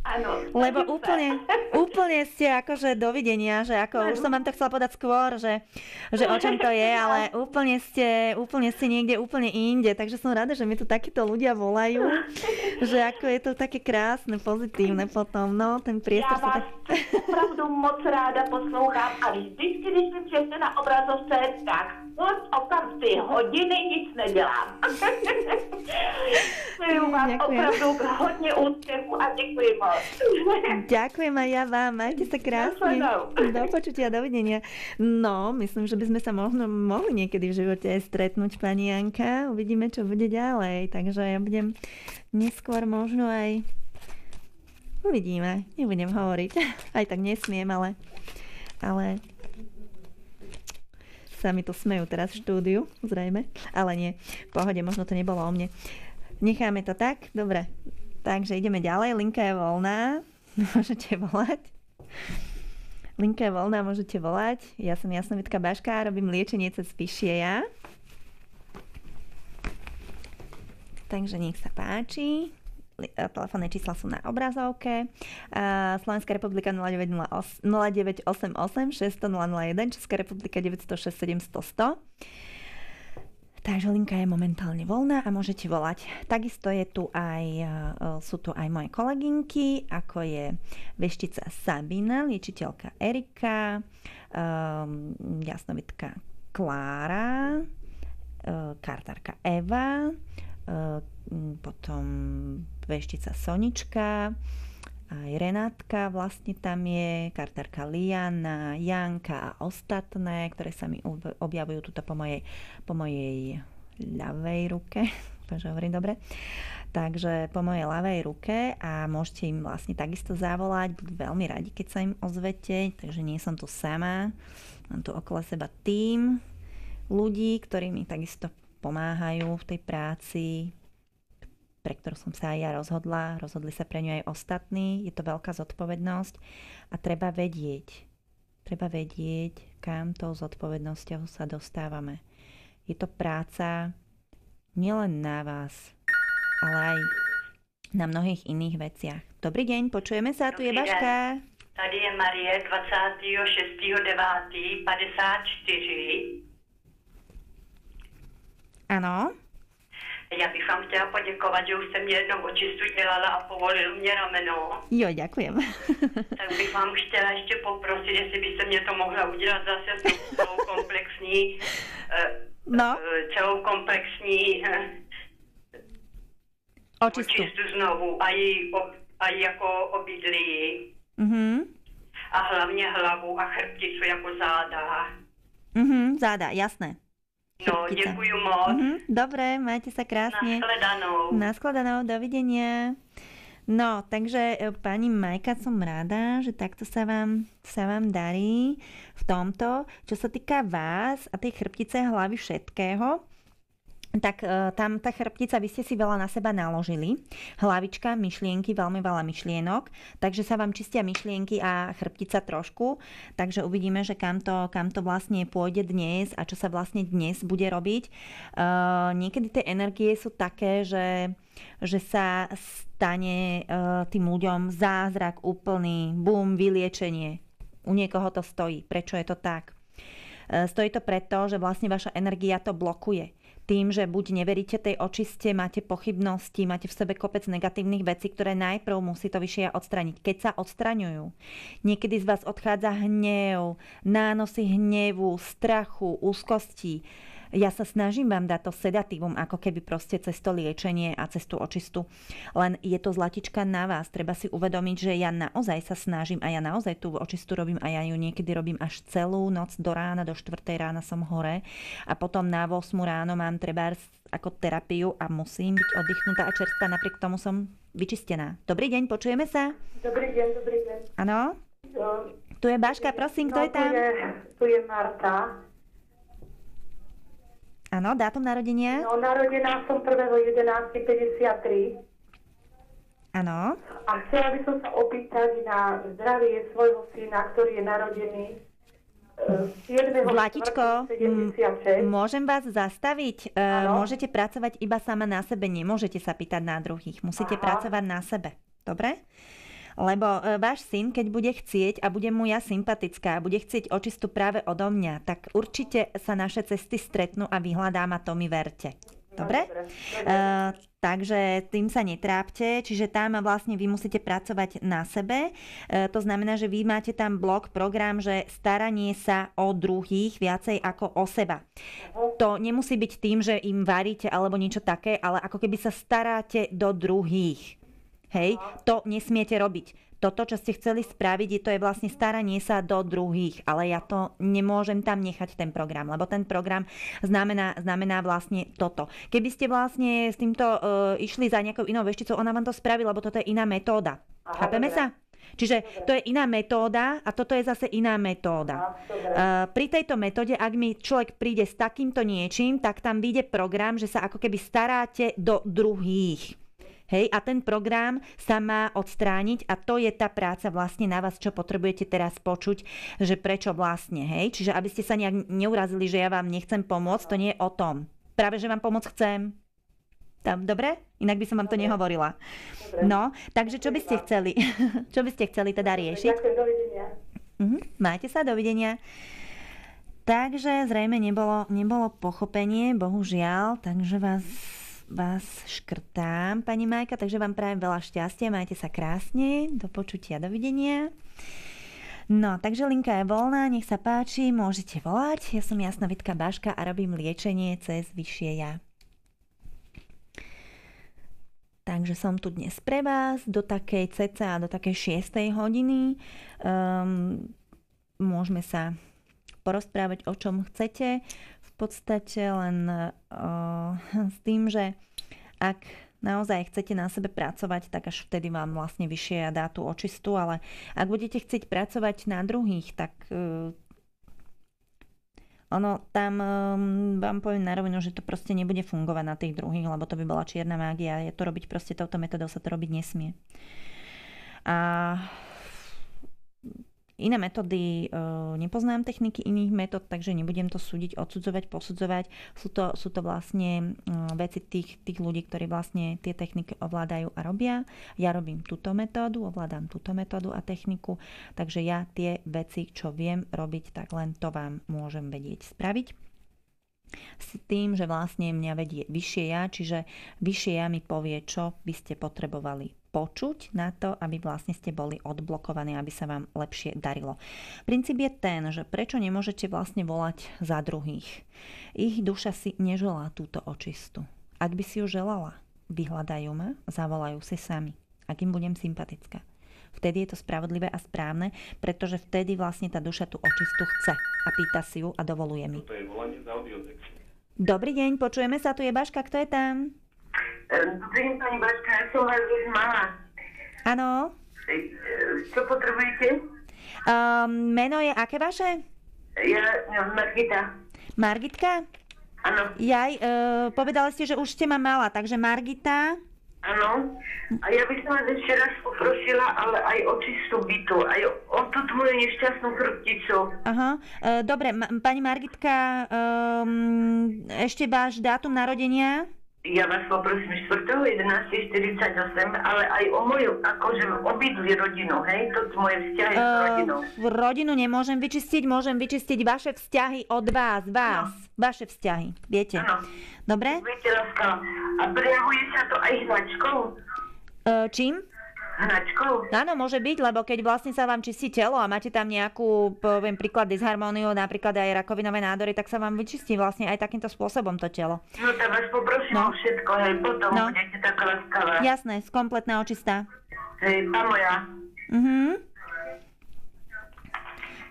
Áno. Lebo úplne ste akože dovidenia, že ako, už som vám to chcela povedať skôr, že o čom to je, ale úplne ste niekde úplne inde, takže som rada, že mi tu takíto ľudia volajú, že ako je to také krásne, pozitívne potom, no, ten priestor sa tak... Ja vás opravdu moc ráda poslouchám a vždycky, když mi přijete na obrazovce, tak opravdu ty hodiny nic nedělám. Přeju vám opravdu hodně úspěchu a děkuji moc. Ďakujem aj ja vám, majte sa krásne. Do počutia, dovidenia. No, myslím, že by sme sa možno mohli niekedy v živote stretnúť, pani Janka. Uvidíme, čo bude ďalej. Takže ja budem neskôr možno aj... Uvidíme, nebudem hovoriť. Aj tak nesmiem, ale sa mi tu smejú teraz v štúdiu, zrejme. Ale nie, v pohode, možno to nebolo o mne. Necháme to tak? Dobre. Takže ideme ďalej. Linka je voľná. Môžete volať. Linka je voľná, môžete volať. Ja som Jasnovitka Baška, robím liečenie cez vyššie ja. Takže nech sa páči. Telefónne čísla sú na obrazovke. Slovenská republika 0988 600 001, Česká republika 906 700 100. Takže linka je momentálne voľná a môžete volať. Takisto sú tu aj moje kolegynky, ako je veštica Sabina, liečiteľka Erika, jasnovidka Klára, kartárka Eva, potom veštica Sonička, aj Renátka vlastne tam je, kartárka Liana, Janka a ostatné, ktoré sa mi objavujú tuto po mojej ľavej ruke. Že hovorím dobre. Takže po mojej ľavej ruke a môžete im vlastne takisto zavolať. Budú veľmi radi, keď sa im ozvete. Takže nie som tu sama. Mám tu okolo seba tím ľudí, ktorí mi takisto pomáhajú v tej práci, pre ktorú som sa aj ja rozhodla. Rozhodli sa pre ňu aj ostatní. Je to veľká zodpovednosť a treba vedieť, kam tou zodpovednosťou sa dostávame. Je to práca nielen na vás, ale aj na mnohých iných veciach. Dobrý deň, počujeme sa, tu je Baška. Tady je Marie 26.9.54. Ano. Já bych vám chtěla poděkovat, že už jsem mě jednou očistu dělala a povolil mě rameno. Jo, ďakujem. Tak bych vám chtěla ještě poprosit, jestli byste mě to mohla udělat zase celou komplexní očistu znovu a i jako obydlí. A hlavně hlavu a chrbticu jako záda. Záda, jasné. No, děkuju moc. Dobre, majte sa krásne. Naskladanou, dovidenia. No, takže pani Majka, som rada, že takto sa vám darí v tomto. Čo sa týka vás a tej chrbtice, hlavy, všetkého, tak tam tá chrbtica, vy ste si veľa na seba naložili. Hlavička, myšlienky, veľmi veľa myšlienok, takže sa vám čistia myšlienky a chrbtica trošku, takže uvidíme, že kam to vlastne pôjde dnes a čo sa vlastne dnes bude robiť. Niekedy tie energie sú také, že sa stane tým ľuďom zázrak úplný, bum, vyliečenie. U niekoho to stojí. Prečo je to tak? Stojí to preto, že vlastne vaša energia to blokuje. Tým, že buď neveríte tej očiste, máte pochybnosti, máte v sebe kopec negatívnych vecí, ktoré najprv musí to vyššie odstraniť. Keď sa odstraňujú, niekedy z vás odchádza hnev, nánosy hnevu, strachu, úzkosti. Ja sa snažím vám dať to sedatívum, ako keby proste cez to liečenie a cez tú očistu. Len je to zlatička na vás. Treba si uvedomiť, že ja naozaj sa snažím a ja naozaj tú očistu robím a ja ju niekedy robím až celú noc do rána, do 4 rána som hore a potom na 8 ráno mám trebárs ako terapiu a musím byť oddychnutá a čerstvá, napriek tomu som vyčistená. Dobrý deň, počujeme sa? Dobrý deň. Áno? Tu je Baška, prosím, kto je tam? Tu je Marta. Áno, dátum narodenia? No, narodená som 1.11.53. Áno. A chcela by som sa opýtať na zdravie svojho syna, ktorý je narodený 7.4.76. Môžem vás zastaviť? Môžete pracovať iba sama na sebe, nemôžete sa pýtať na druhých. Musíte pracovať na sebe. Dobre? Lebo váš syn, keď bude chcieť a bude mu ja sympatická a bude chcieť očistu práve odo mňa, tak určite sa naše cesty stretnú a vyhľadám a to mi verte. Dobre? Takže tým sa netrápte, čiže tam vlastne vy musíte pracovať na sebe. To znamená, že vy máte tam blok, program, že staranie sa o druhých viacej ako o seba. To nemusí byť tým, že im varíte alebo niečo také, ale ako keby sa staráte do druhých. Hej, to nesmiete robiť. Toto, čo ste chceli spraviť, to je vlastne staranie sa do druhých, ale ja to nemôžem tam nechať ten program, lebo ten program znamená vlastne toto. Keby ste vlastne s týmto išli za nejakou inou vešticou, ona vám to spraví, lebo toto je iná metóda. Chápeme sa? Čiže to je iná metóda a toto je zase iná metóda. Pri tejto metóde, ak mi človek príde s takýmto niečím, tak tam vyjde program, že sa ako keby staráte do druhých. Hej, a ten program sa má odstrániť a to je tá práca vlastne na vás, čo potrebujete teraz počuť, že prečo vlastne, hej. Čiže aby ste sa nejak neurazili, že ja vám nechcem pomôcť, to nie je o tom. Práve, že vám pomôcť chcem. Dobre? Inak by som vám to nehovorila. Dobre. No, takže čo by ste chceli? Čo by ste chceli teda riešiť? Ďakujem, dovidenia. Majte sa, dovidenia. Takže zrejme nebolo pochopenie, bohužiaľ, takže vás škrtám, pani Majka, takže vám prajem veľa šťastia, majte sa krásne, do počutia, dovidenia. No, takže linka je voľná, nech sa páči, môžete volať. Ja som Jasnovidka Baška a robím liečenie cez vyššie ja. Takže som tu dnes pre vás do takej cca do takej 6. hodiny. Môžeme sa porozprávať o čom chcete. V podstate len s tým, že ak naozaj chcete na sebe pracovať, tak až vtedy vám vlastne vyššie dá tú očistu, ale ak budete chcieť pracovať na druhých, tak ono tam vám poviem na rovinu, že to proste nebude fungovať na tých druhých, lebo to by bola čierna mágia. Je to robiť proste touto metodou, sa to robiť nesmie. A iné metódy, nepoznám techniky iných metód, takže nebudem to súdiť, odsudzovať, posudzovať. Sú to vlastne veci tých ľudí, ktorí vlastne tie techniky ovládajú a robia. Ja robím túto metódu, ovládam túto metódu a techniku, takže ja tie veci, čo viem robiť, tak len to vám môžem vedieť spraviť. S tým, že vlastne mňa vedie vyššie ja, čiže vyššie ja mi povie, čo by ste potrebovali počuť na to, aby vlastne ste boli odblokovaní, aby sa vám lepšie darilo. Princíp je ten, že prečo nemôžete vlastne volať za druhých. Ich duša si neželá túto očistu. Ak by si ju želala, vyhľadajú ma, zavolajú si sami. Ak im budem sympatická. Vtedy je to spravodlivé a správne, pretože vtedy vlastne tá duša tú očistu chce a pýta si ju a dovoluje mi. Toto je volanie z audiotext. Dobrý deň, počujeme sa, tu je Baška, kto je tam? Dobrý deň, pani Baška, ja som vás už mala. Áno. Čo potrebujete? Meno je aké vaše? Margita. Margitka? Áno. Povedali ste, že už ste ma mala, takže Margita. Áno. A ja by som vás ešte raz poprosila, ale aj o čistú bytu, aj o tú moju nešťastnú chrbticu. Aha. Dobre, pani Margitka, ešte váš dátum narodenia? Ja vás poprosím 4.11.48, ale aj o moju, akože obidvi rodinu, hej? To sú moje vzťahy s rodinou. Rodinu nemôžem vyčistiť, môžem vyčistiť vaše vzťahy od vás. No. Vaše vzťahy, viete? Áno. Dobre? Viete, láska, a prejavuje sa to aj hnačkou? Čím? Hnačkou? Áno, môže byť, lebo keď vlastne sa vám čistí telo a máte tam nejakú, poviem príklad, disharmóniu, napríklad aj rakovinové nádory, tak sa vám vyčistí vlastne aj takýmto spôsobom to telo. No tak vás poprosím o všetko, hej, potom budete taká láskavá. Jasné, kompletná očistá. Hej, tá moja.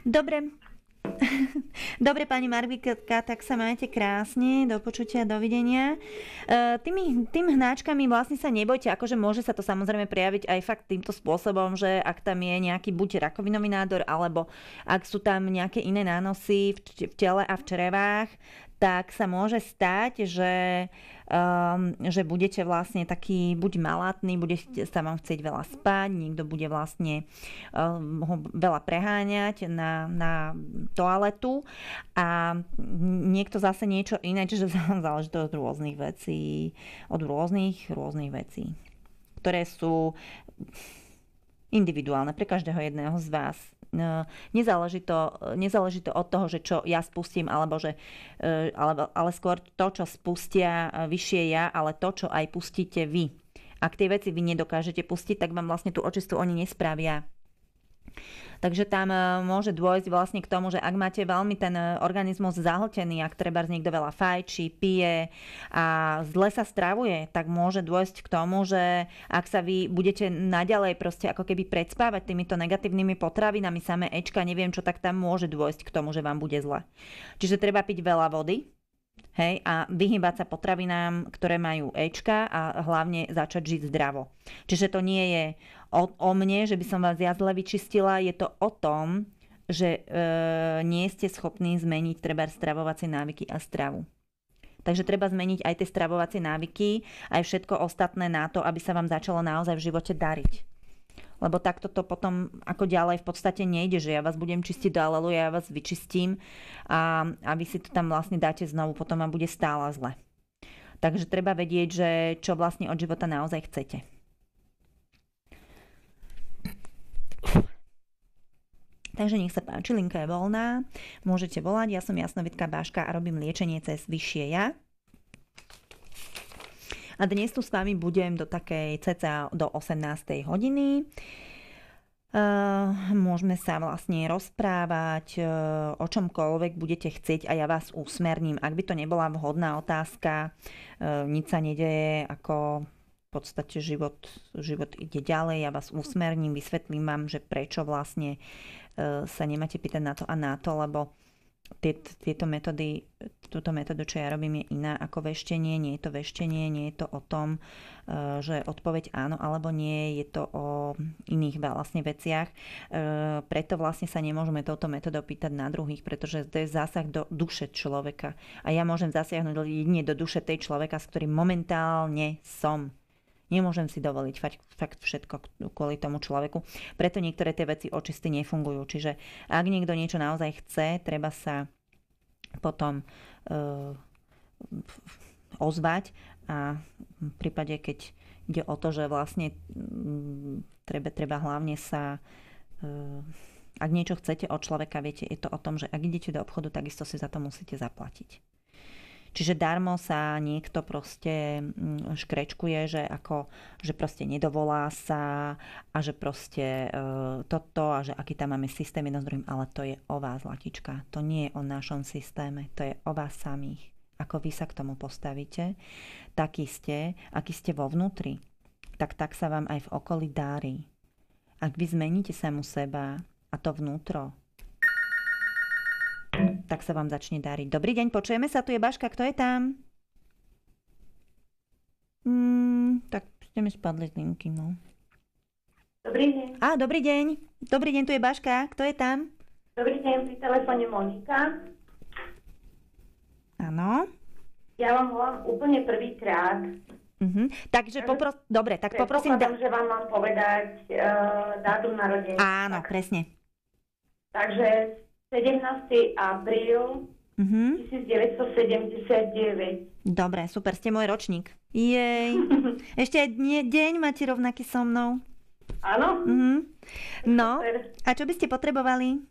Dobre. Dobre, pani Margitka, tak sa majte krásne, do počutia, dovidenia. Tým hnáčkami vlastne sa nebojte, akože môže sa to samozrejme prejaviť aj fakt týmto spôsobom, že ak tam je nejaký buď rakovinový nádor, alebo ak sú tam nejaké iné nánosy v tele a v črevách, tak sa môže stať, že budete vlastne taký buď malátny, bude sa vám chcieť veľa spať, niekto bude vlastne ho veľa preháňať na toaletu a niekto zase niečo iné, čiže záleží to od rôznych vecí, od rôznych vecí, ktoré sú individuálne pre každého jedného z vás. Nezáleží to od toho, že čo ja spustím, ale skôr to, čo spustia vyššie ja, ale to, čo aj pustíte vy. Ak tie veci vy nedokážete pustiť, tak vám vlastne tú očistu oni nespravia. Takže tam môže dôjsť vlastne k tomu, že ak máte veľmi ten organizmus zahltený, ak trebárs niekto veľa fajčí, pije a zle sa stravuje, tak môže dôjsť k tomu, že ak sa vy budete naďalej proste ako keby predspávať týmito negatívnymi potravinami, samé Ečka, neviem čo, tak tam môže dôjsť k tomu, že vám bude zle. Čiže treba piť veľa vody, hej, a vyhýbať sa potravinám, ktoré majú Ečka a hlavne začať žiť zdravo. Čiže to nie je o mne, že by som vás ja zle vyčistila, je to o tom, že nie ste schopní zmeniť treba stravovacie návyky a stravu. Takže treba zmeniť aj tie stravovacie návyky, aj všetko ostatné na to, aby sa vám začalo naozaj v živote dariť. Lebo takto to potom ako ďalej v podstate nejde, že ja vás budem čistiť do aleluja, ja vás vyčistím a vy si to tam vlastne dáte znovu, potom vám bude stále zle. Takže treba vedieť, že čo vlastne od života naozaj chcete. Takže nech sa páči, linka je voľná, môžete volať, ja som Jasnovidka Baška a robím liečenie cez vyššie ja. A dnes tu s vami budem do takej cca do 18. hodiny. Môžeme sa vlastne rozprávať o čomkoľvek budete chcieť a ja vás usmerním. Ak by to nebola vhodná otázka, nič sa nedeje, ako podstate život ide ďalej, ja vás usmerním, vysvetlím vám, že prečo vlastne sa nemáte pýtať na to a na to, lebo túto metódu, čo ja robím, je iná ako veštenie. Nie je to veštenie, nie je to o tom, že odpoveď áno alebo nie, je to o iných vlastne veciach. Preto vlastne sa nemôžeme touto metódou pýtať na druhých, pretože to je zásah do duše človeka. A ja môžem zasiahnuť jedine do duše tej človeka, s ktorým momentálne som. Nemôžem si dovoliť fakt všetko kvôli tomu človeku. Preto niektoré tie veci očisty nefungujú. Čiže ak niekto niečo naozaj chce, treba sa potom ozvať a v prípade, keď ide o to, že vlastne treba hlavne sa... Ak niečo chcete od človeka, viete, je to o tom, že ak idete do obchodu, takisto si za to musíte zaplatiť. Čiže darmo sa niekto proste škrečkuje, že proste nedovolá sa a že proste toto a že aký tam máme systém jedno s druhým, ale to je o vás, Latička. To nie je o našom systéme, to je o vás samých. Ako vy sa k tomu postavíte, taký ste, aký ste vo vnútri, tak sa vám aj v okolí dári. Ak vy zmeníte samu seba a to vnútro, tak sa vám začne dariť. Dobrý deň, počujeme sa, tu je Baška, kto je tam? Tak ste mi spadli z linky, no. Dobrý deň. Dobrý deň. Dobrý deň, tu je Baška, kto je tam? Dobrý deň, pri telefóne Monika. Áno. Ja vám volám úplne prvýkrát. Takže dobre, tak poprosím... že vám mám povedať dátum narodenia. Áno, presne. Takže 17. apríl 1979. Dobre, super, ste môj ročník. Jej. Ešte aj deň máte rovnaký so mnou. Áno. No, super. A čo by ste potrebovali?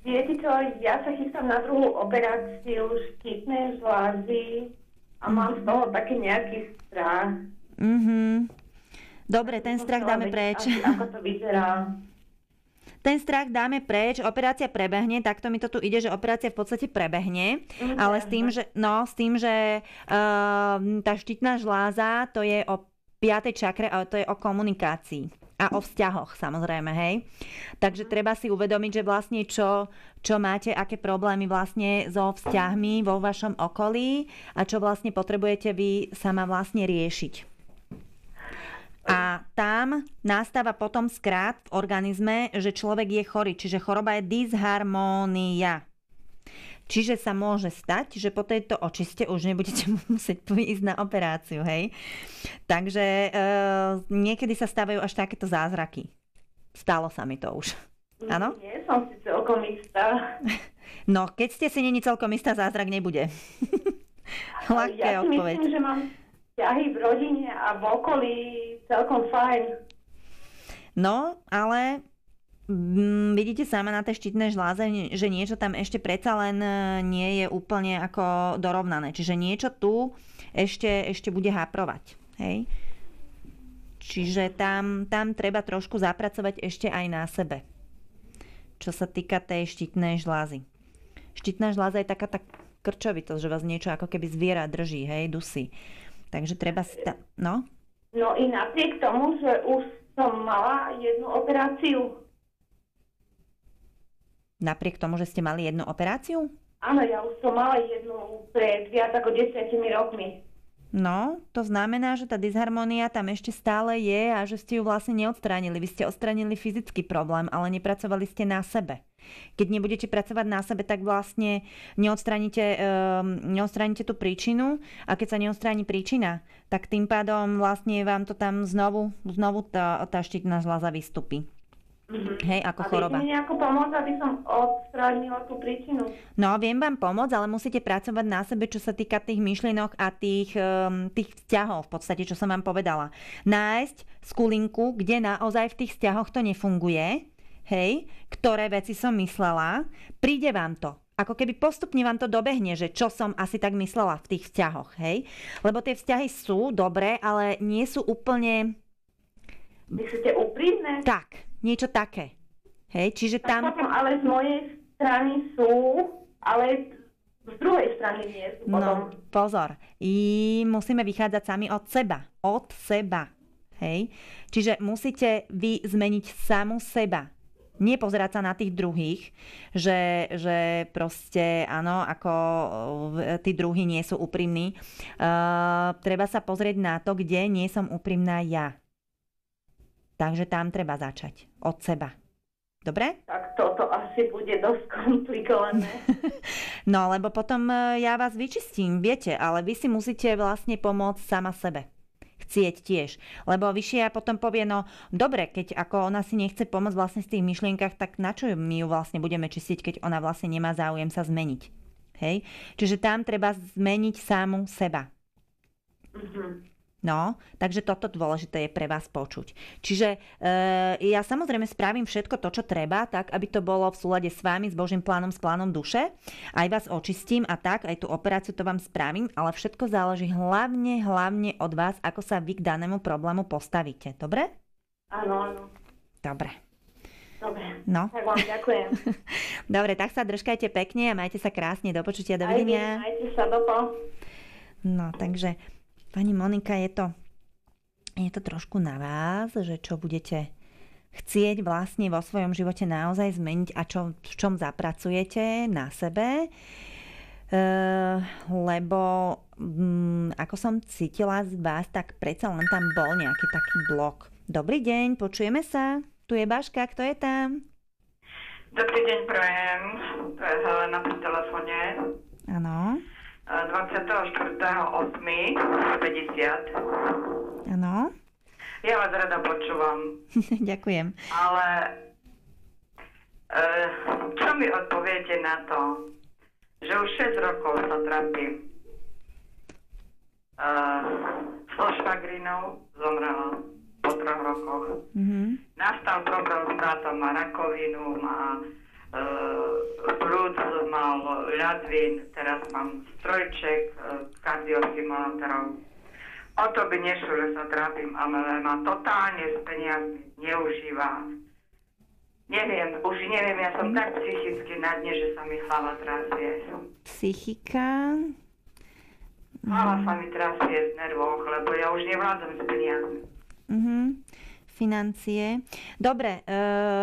Viete čo, ja sa chystám na druhú operáciu štítnej žlázy a mám z toho taký nejaký strach. Dobre, ten strach dáme preč. Ako to vyzerá? Ten strach dáme preč, operácia prebehne, takto mi to tu ide, že operácia v podstate prebehne, ale s tým, že tá štítna žláza, to je o 5. čakre, ale to je o komunikácii a o vzťahoch, samozrejme, hej. Takže treba si uvedomiť, že vlastne čo máte, aké problémy vlastne so vzťahmi vo vašom okolí a čo vlastne potrebujete vy sama vlastne riešiť. A tam nastáva potom skrát v organizme, že človek je chorý. Čiže choroba je dysharmónia. Čiže sa môže stať, že po tejto očiste už nebudete musieť ísť na operáciu. Hej? Takže niekedy sa stávajú až takéto zázraky. Stalo sa mi to už. Áno? Nie som si celkom istá. No, keď ste si není celkom istá, zázrak nebude. Ľahké odpoveď. Myslím, že mám vzťahy v rodine a v okolí celkom fajn. No, ale vidíte sama na tej štítnej žláze, že niečo tam ešte predsa len nie je úplne ako dorovnané. Čiže niečo tu ešte bude haprovať. Hej? Čiže tam treba trošku zapracovať ešte aj na sebe. Čo sa týka tej štítnej žlázy. Štítna žláza je taká tá krčovitosť, že vás niečo ako keby zviera drží, hej, dusí. Takže treba si no? No i napriek tomu, že už som mala jednu operáciu. Napriek tomu, že ste mali jednu operáciu? Áno, ja už som mala jednu pred viac ako 10 rokmi. No, to znamená, že tá disharmónia tam ešte stále je a že ste ju vlastne neodstránili. Vy ste odstránili fyzický problém, ale nepracovali ste na sebe. Keď nebudete pracovať na sebe, tak vlastne neodstránite tú príčinu a keď sa neodstráni príčina, tak tým pádom vlastne vám to tam znovu tá štítna žľaza vystupí. Hej, ako choroba. A viete mi nejako pomôcť, aby som odstránila tú príčinu? No, viem vám pomôcť, ale musíte pracovať na sebe, čo sa týka tých myšlienok a tých vzťahov, v podstate, čo som vám povedala. Nájsť skulinku, kde naozaj v tých vzťahoch to nefunguje, hej, ktoré veci som myslela, príde vám to. Ako keby postupne vám to dobehne, že čo som asi tak myslela v tých vzťahoch, hej. Lebo tie vzťahy sú dobré, ale nie sú úplne... Myslíte úprimné? Tak, niečo také. Hej, čiže tam... Potom ale z mojej strany sú, ale z druhej strany strany nie sú potom. No, pozor. Musíme vychádzať sami od seba. Od seba. Hej? Čiže musíte vy zmeniť samu seba. Nie pozerať sa na tých druhých, že proste, áno, ako tí druhí nie sú úprimní. Treba sa pozrieť na to, kde nie som úprimná ja. Takže tam treba začať. Od seba. Dobre? Tak toto asi bude dosť komplikované. No, lebo potom ja vás vyčistím, viete, ale vy si musíte vlastne pomôcť sama sebe. Chcieť tiež. Lebo vyššia potom povie, no dobre, keď ako ona si nechce pomôcť vlastne v tých myšlienkach, tak na čo my ju vlastne budeme čistiť, keď ona vlastne nemá záujem sa zmeniť. Hej? Čiže tam treba zmeniť samu seba. No, takže toto dôležité je pre vás počuť. Čiže ja samozrejme spravím všetko to, čo treba, tak aby to bolo v súlade s vami, s Božím plánom, s plánom duše. Aj vás očistím a tak, aj tú operáciu to vám spravím, ale všetko záleží hlavne od vás, ako sa vy k danému problému postavíte. Dobre? Áno. Dobre. No. Tak vám ďakujem. Dobre, tak sa držkajte pekne a majte sa krásne. Do počutia, dovidenia. Aj vy, majte sa, dopo. No, takže pani Monika, je to trošku na vás, že čo budete chcieť vlastne vo svojom živote naozaj zmeniť a v čom zapracujete na sebe. Lebo ako som cítila z vás, tak predsa len tam bol nejaký taký blok. Dobrý deň, počujeme sa. Tu je Baška, kto je tam? Dobrý deň, prajem. To je Helena pri telefóne. Áno. 24.8.50. Áno. Ja vás rada počúvam. Ďakujem. Ale čo mi odpoviete na to, že už 6 rokov sa trápim. So švagrinou zomrela po 3 rokoch. Nastal problém s bratom, má rakovinu, má plúc, mal ľadvin, teraz mám strojček, kardiostimulátorov. O to by nešlo, že sa trápim, ale ma totálne s peniazmi neužíva. Neviem, ja som tak psychicky na dne, že sa mi hlava trasie. Psychika? Hlava sa mi trasie z nervoch, lebo ja už nevládzam s peniazmi. Financie. Dobre,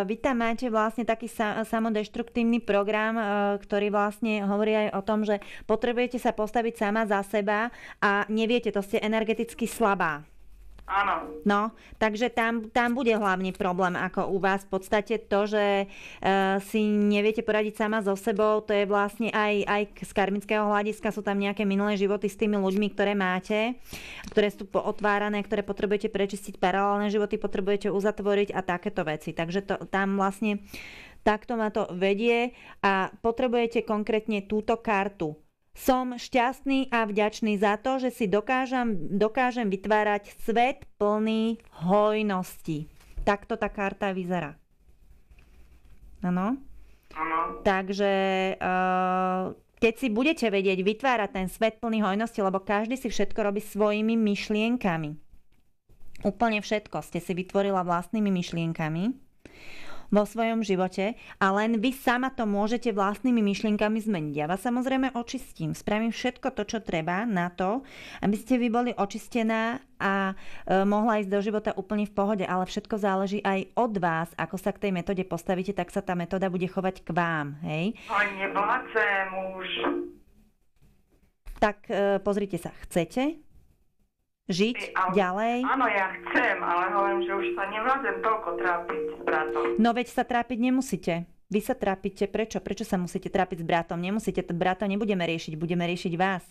vy tam máte vlastne taký samodeštruktívny program, ktorý vlastne hovorí aj o tom, že potrebujete sa postaviť sama za seba a neviete, to ste energeticky slabá. Áno. No, takže tam bude hlavný problém, ako u vás. V podstate to, že si neviete poradiť sama so sebou, to je vlastne aj z karmického hľadiska, sú tam nejaké minulé životy s tými ľuďmi, ktoré máte, ktoré sú otvárané, ktoré potrebujete prečistiť, paralelné životy potrebujete uzatvoriť a takéto veci. Takže tam vlastne takto ma to vedie a potrebujete konkrétne túto kartu. Som šťastný a vďačný za to, že si dokážem vytvárať svet plný hojnosti. Takto tá karta vyzerá. Áno? Takže keď si budete vedieť vytvárať ten svet plný hojnosti, lebo každý si všetko robí svojimi myšlienkami. Úplne všetko ste si vytvorila vlastnými myšlienkami vo svojom živote a len vy sama to môžete vlastnými myšlienkami zmeniť. Ja vás samozrejme očistím. Spravím všetko to, čo treba na to, aby ste vy boli očistená a mohla ísť do života úplne v pohode, ale všetko záleží aj od vás. Ako sa k tej metóde postavíte, tak sa tá metóda bude chovať k vám. Hej? Nevládzem už. Tak pozrite sa, chcete žiť ďalej? Áno, ja chcem, ale hovorím, že už sa nevládzem toľko trápiť s bratom. No veď sa trápiť nemusíte. Vy sa trápite. Prečo? Prečo sa musíte trápiť s bratom? Nemusíte. Brata nebudeme riešiť, budeme riešiť vás.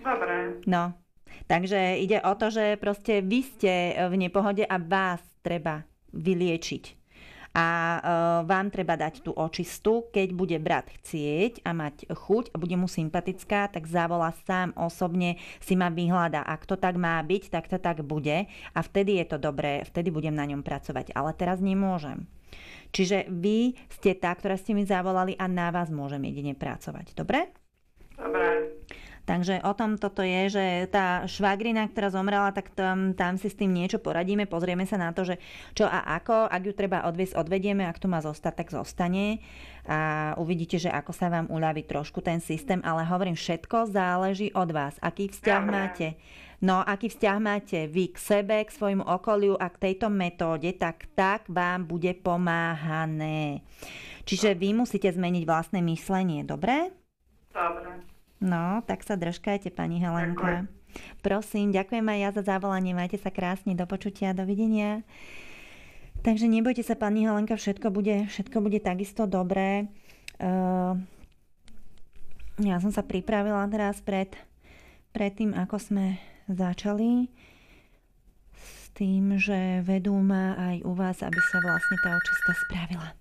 Dobre. No. Takže ide o to, že proste vy ste v nepohode a vás treba vyliečiť. A vám treba dať tú očistu, keď bude brat chcieť a mať chuť a bude mu sympatická, tak zavolá sám osobne, si ma vyhľadá. Ak to tak má byť, tak to tak bude a vtedy je to dobré, vtedy budem na ňom pracovať, ale teraz nemôžem. Čiže vy ste tá, ktorá ste mi zavolali a na vás môžem jedine pracovať. Dobre? Dobre. Takže o tom toto je, že tá švagrina, ktorá zomrela, tak tam si s tým niečo poradíme, pozrieme sa na to, že čo a ako, ak ju treba odviesť, odvedieme, ak tu má zostať, tak zostane a uvidíte, že ako sa vám uľaví trošku ten systém, ale hovorím, všetko záleží od vás, aký vzťah máte. No, aký vzťah máte vy k sebe, k svojmu okoliu a k tejto metóde, tak vám bude pomáhané. Čiže vy musíte zmeniť vlastné myslenie, dobre? Dobre. No, tak sa držkajte, pani Helenka. Ďakujem. Prosím, ďakujem aj ja za zavolanie. Majte sa krásne, do počutia, dovidenia. Takže nebojte sa, pani Helenka, všetko bude takisto dobré. Ja som sa pripravila teraz pred tým, ako sme začali, s tým, že vedú ma aj u vás, aby sa vlastne tá očista spravila.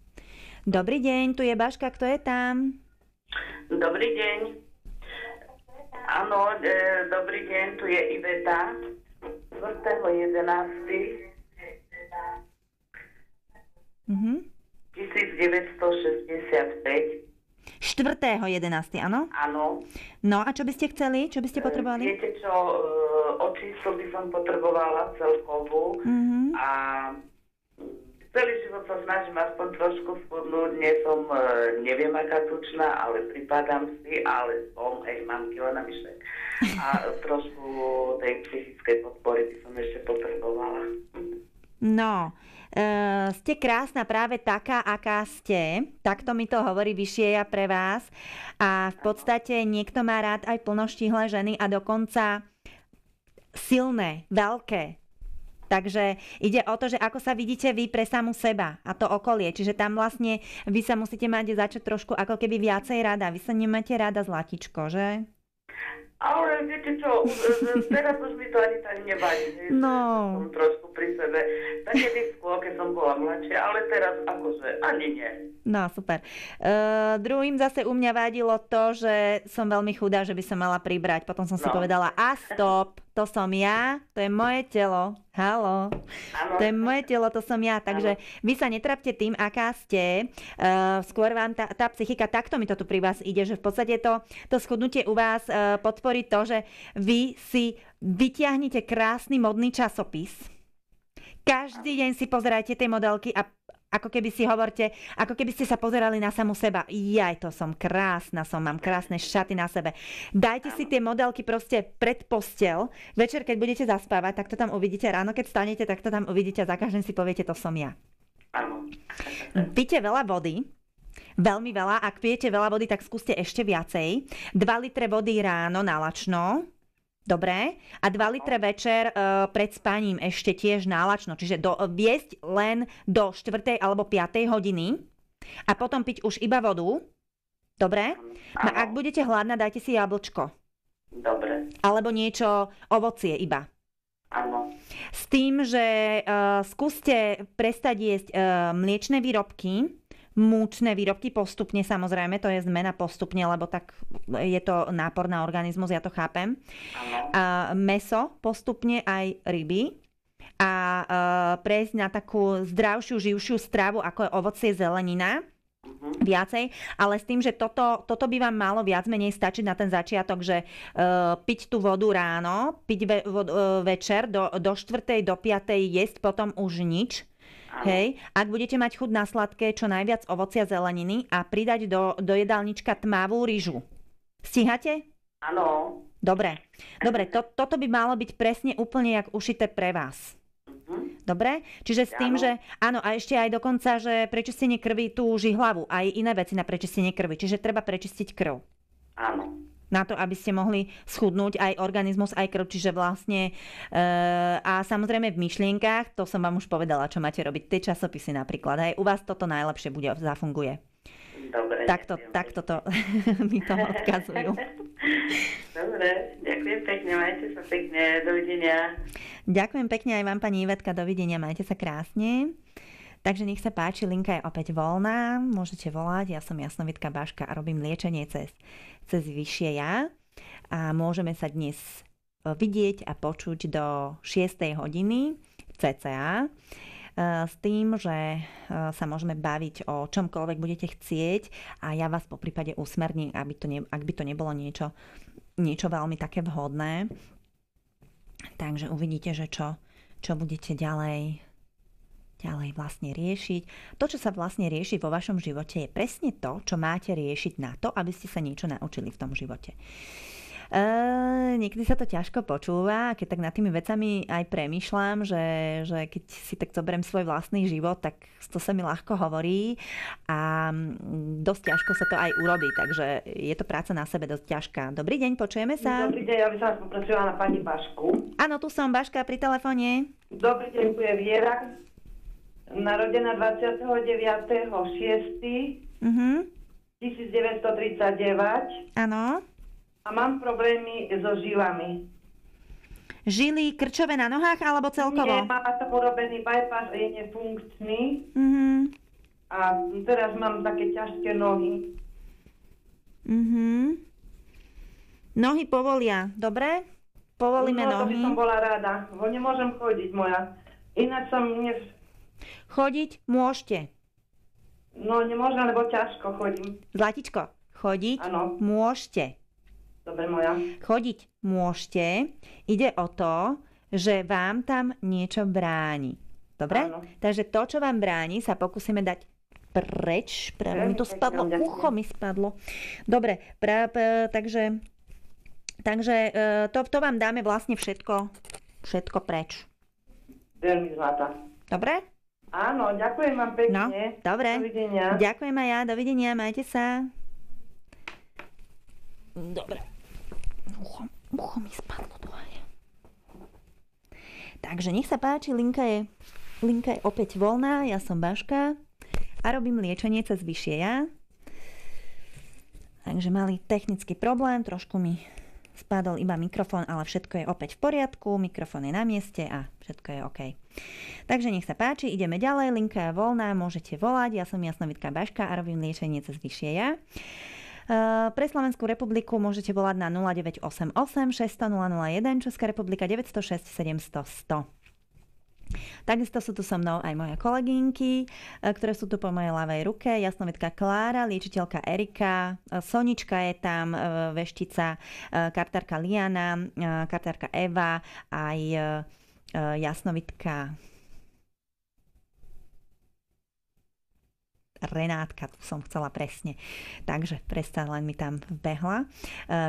Dobrý deň, tu je Baška, kto je tam? Dobrý deň. Áno, dobrý deň, tu je Iveta. 4.11. 1965. 4.11., áno? Áno. No a čo by ste chceli? Čo by ste potrebovali? Viete čo, číslo by som potrebovala celkovú a celý život sa snažím aspoň trošku schudnúť, neviem aká tučná, ale pripadám si, ale mám kilo navyše. A trošku tej psychickej podpory by som ešte potrebovala. No, ste krásna práve taká, aká ste. Takto mi to hovorí vyššie ja pre vás. A v podstate niekto má rád aj plnoštíhle ženy a dokonca silné, veľké. Takže ide o to, že ako sa vidíte vy pre samu seba a to okolie. Čiže tam vlastne vy sa musíte mať začať trošku ako keby viacej rada. Vy sa nemáte rada zlatičko, že? Ale viete čo, teraz už mi to ani tak nevadí. No. Som trošku pri sebe. Takedy skôr, keď som bola mladšia, ale teraz akože ani nie. No, super. Druhým zase u mňa vadilo to, že som veľmi chudá, že by som mala pribrať. Potom som si povedala, a stop, to som ja, to je moje telo. Haló. To je moje telo, to som ja. Takže vy sa netrapte tým, aká ste. Skôr vám tá psychika, takto mi to tu pri vás ide, že v podstate to schudnutie u vás podporí to, že vy si vytiahnete krásny modný časopis. Každý deň si pozerajte tie modelky a ako keby si hovorte, ako keby ste sa pozerali na samú seba. Jaj, to som krásna, mám krásne šaty na sebe. Dajte si tie modelky proste pred posteľ. Večer, keď budete zaspávať, tak to tam uvidíte. Ráno, keď stanete, tak to tam uvidíte a za každým si poviete, to som ja. Píte veľa vody. Veľmi veľa. Ak pijete veľa vody, tak skúste ešte viacej. 2 litre vody ráno nalačno. Dobre. A 2 litre večer pred spaním ešte tiež nálačno. Čiže viesť len do 4. alebo 5. hodiny a potom piť už iba vodu. Dobre. No, ak budete hladná, dajte si jablčko. Dobre. Alebo niečo, ovocie iba. Áno. S tým, že skúste prestať jesť mliečne výrobky, múčne výrobky postupne, samozrejme, to je zmena postupne, lebo tak je to nápor na organizmus, ja to chápem. Mäso postupne, aj ryby a prejsť na takú zdravšiu, živšiu stravu, ako je ovocie, zelenina. Viacej, ale s tým, že toto by vám malo viac menej stačiť na ten začiatok, že piť tú vodu ráno, piť večer do 4. do 5. jesť potom už nič. Hej, ak budete mať chuť na sladké, čo najviac ovocia, zeleniny a pridať do jedálnička tmavú ryžu. Stíhate? Áno. Dobre, toto by malo byť presne úplne jak ušité pre vás. Dobre? Čiže s tým, že áno, a ešte aj dokonca, že prečistenie krvi tú žihlavu, aj iné veci na prečistenie krvi. Čiže treba prečistiť krv. Áno. Na to, aby ste mohli schudnúť aj organizmus, aj krv. Čiže vlastne a samozrejme v myšlienkách, to som vám už povedala, čo máte robiť. Tie časopisy napríklad. Aj u vás toto najlepšie zafunguje. Dobre. Takto to mi to odkazujú. Dobre, ďakujem pekne, majte sa pekne, dovidenia. Ďakujem pekne aj vám, pani Ivetka, dovidenia, majte sa krásne. Takže nech sa páči, linka je opäť voľná, môžete volať, ja som Jasnovidka Baška a robím liečenie cez vyššie ja a môžeme sa dnes vidieť a počuť do 6. hodiny cca s tým, že sa môžeme baviť o čomkoľvek budete chcieť a ja vás po prípade usmerním, ak by to nebolo niečo niečo veľmi také vhodné. Takže uvidíte, že čo budete ďalej vlastne riešiť. To, čo sa vlastne rieši vo vašom živote, je presne to, čo máte riešiť na to, aby ste sa niečo naučili v tom živote. Niekedy sa to ťažko počúva, keď tak nad tými vecami aj premýšľam, že keď si tak zoberiem svoj vlastný život, tak to sa mi ľahko hovorí a dosť ťažko sa to aj urobí, takže je to práca na sebe dosť ťažká. Dobrý deň, počujeme sa. Dobrý deň, ja by som vás poprosila na pani Bašku. Áno, tu som, Baška pri telefóne. Dobrý deň, tu je Viera, narodená 29.6. 1939. Áno. A mám problémy so žilami. Žily krčové na nohách alebo celkovo? Nie, má to urobený bypass a je nefunkčný. A teraz mám také ťažké nohy. Nohy povolia, dobre? Povolíme nohy. To by som bola rada, bo nemôžem chodiť moja. Ináč som... Chodiť môžete. No nemôžem, lebo ťažko chodím. Zlatičko, chodiť môžete. Dobre, moja. Chodiť môžete. Ide o to, že vám tam niečo bráni. Dobre? Áno. Takže to, čo vám bráni, sa pokúsime dať preč. Práve mi to spadlo. Ucho mi spadlo. Dobre, takže to vám dáme vlastne všetko preč. Veľmi zlatá. Dobre? Áno, ďakujem vám pekne. No, dobre. Dovidenia. Ďakujem aj ja. Dovidenia, majte sa. Dobre. Ucho mi spadlo dole. Takže nech sa páči, linka je opäť voľná. Ja som Baška a robím liečenie cez vyššie ja. Takže mali technický problém, trošku mi spadol iba mikrofón, ale všetko je opäť v poriadku, mikrofón je na mieste a všetko je OK. Takže nech sa páči, ideme ďalej, linka je voľná, môžete volať, ja som Jasnovidka Baška a robím liečenie cez vyššie ja. Pre Slovenskú republiku môžete volať na 0988 600 001, Česká republika 906 700 100. Takisto sú tu so mnou aj moje kolegynky, ktoré sú tu po mojej ľavej ruke. Jasnovidka Klára, liečiteľka Erika, Sonička je tam, veštica, kartárka Liana, kartárka Eva, aj jasnovidka Renátka, tu som chcela presne. Takže predsa len mi tam vbehla.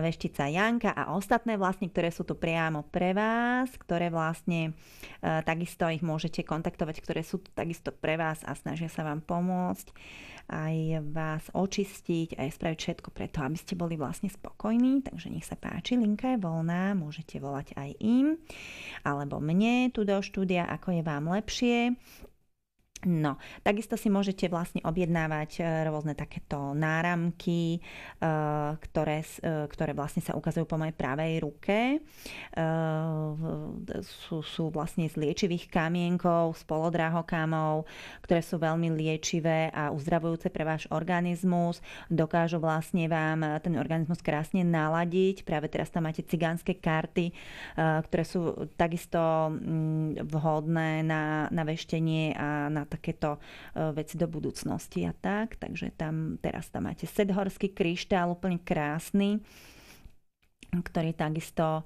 Veštica Janka a ostatné vlastne, ktoré sú tu priamo pre vás, ktoré vlastne takisto ich môžete kontaktovať, ktoré sú tu takisto pre vás a snažia sa vám pomôcť, aj vás očistiť, aj spraviť všetko preto, aby ste boli vlastne spokojní. Takže nech sa páči, linka je voľná, môžete volať aj im, alebo mne tu do štúdia, ako je vám lepšie. No, takisto si môžete vlastne objednávať rôzne takéto náramky, ktoré vlastne sa ukazujú po mojej pravej ruke. Sú vlastne z liečivých kamienkov, z polodrahokamov, ktoré sú veľmi liečivé a uzdravujúce pre váš organizmus. Dokážu vlastne vám ten organizmus krásne naladiť. Práve teraz tam máte cigánske karty, ktoré sú takisto vhodné na veštenie a na takéto veci do budúcnosti a tak. Takže teraz tam máte set horský kryštál, úplne krásny, ktorý takisto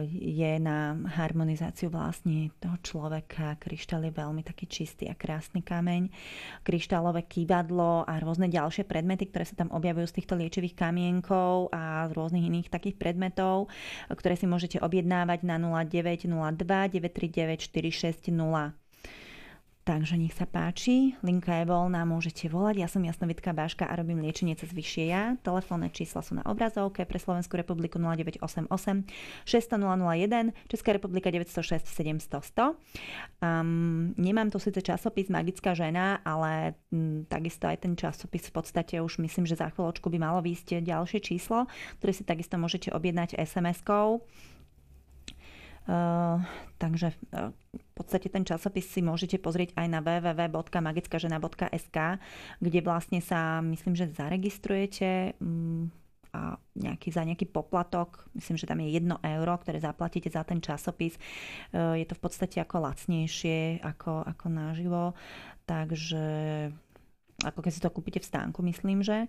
je na harmonizáciu vlastne toho človeka. Kryštál je veľmi taký čistý a krásny kameň. Kryštálové kývadlo a rôzne ďalšie predmety, ktoré sa tam objavujú z týchto liečivých kamienkov a z rôznych iných takých predmetov, ktoré si môžete objednávať na 0902 939 460. Takže nech sa páči, linka je voľná, môžete volať. Ja som Jasnovidka Baška a robím liečenie cez vyššie ja. Telefónne čísla sú na obrazovke. Pre Slovenskú republiku 0988 600 001, Česká republika 906 700 100. Nemám tu síce časopis Magická žena, ale takisto aj ten časopis v podstate už myslím, že za chvíľočku by malo výjsť ďalšie číslo, ktoré si takisto môžete objednať SMS-kou. Takže v podstate ten časopis si môžete pozrieť aj na www.magickažena.sk, kde vlastne sa, myslím, že zaregistrujete a za nejaký poplatok, myslím, že tam je 1 euro, ktoré zaplatíte za ten časopis. Je to v podstate ako lacnejšie, ako naživo. Takže ako keď si to kúpite v stánku, myslím, že,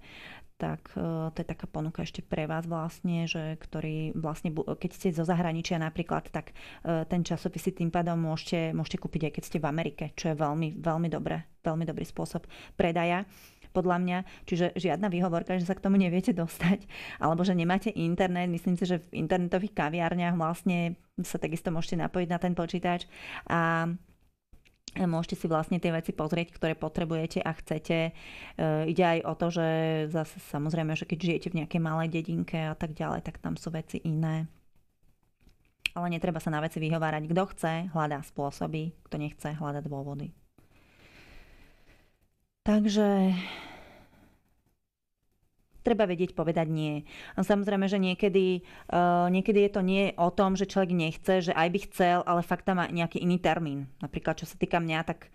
tak to je taká ponuka ešte pre vás vlastne, že ktorý vlastne, keď ste zo zahraničia napríklad, tak ten časopis si tým pádom môžete kúpiť aj keď ste v Amerike, čo je veľmi, veľmi dobrý spôsob predaja podľa mňa. Čiže žiadna výhovorka, že sa k tomu neviete dostať, alebo že nemáte internet. Myslím si, že v internetových kaviárniach vlastne sa takisto môžete napojiť na ten počítač a môžete si vlastne tie veci pozrieť, ktoré potrebujete a chcete. Ide aj o to, že zase samozrejme, že keď žijete v nejakej malej dedinke a tak ďalej, tak tam sú veci iné. Ale netreba sa na veci vyhovárať. Kto chce, hľadá spôsoby, kto nechce, hľadá dôvody. Takže treba vedieť povedať nie. Samozrejme, že niekedy je to nie o tom, že človek nechce, že aj by chcel, ale fakt tam má nejaký iný termín. Napríklad, čo sa týka mňa, tak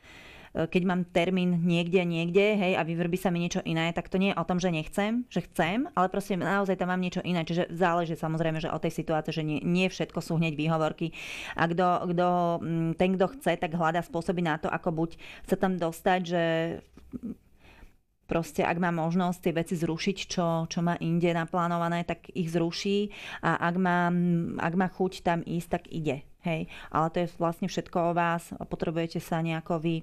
keď mám termín niekde, hej, a vyvrbí sa mi niečo iné, tak to nie je o tom, že nechcem, že chcem, ale proste naozaj tam mám niečo iné. Čiže záleží samozrejme, že o tej situácii, že nie všetko sú hneď výhovorky. A ten, kto chce, tak hľadá spôsoby na to, ako buď sa tam dostať, že proste, ak má možnosť tie veci zrušiť, čo má inde naplánované, tak ich zruší a ak má chuť tam ísť, tak ide. Hej. Ale to je vlastne všetko o vás. Potrebujete sa nejako vy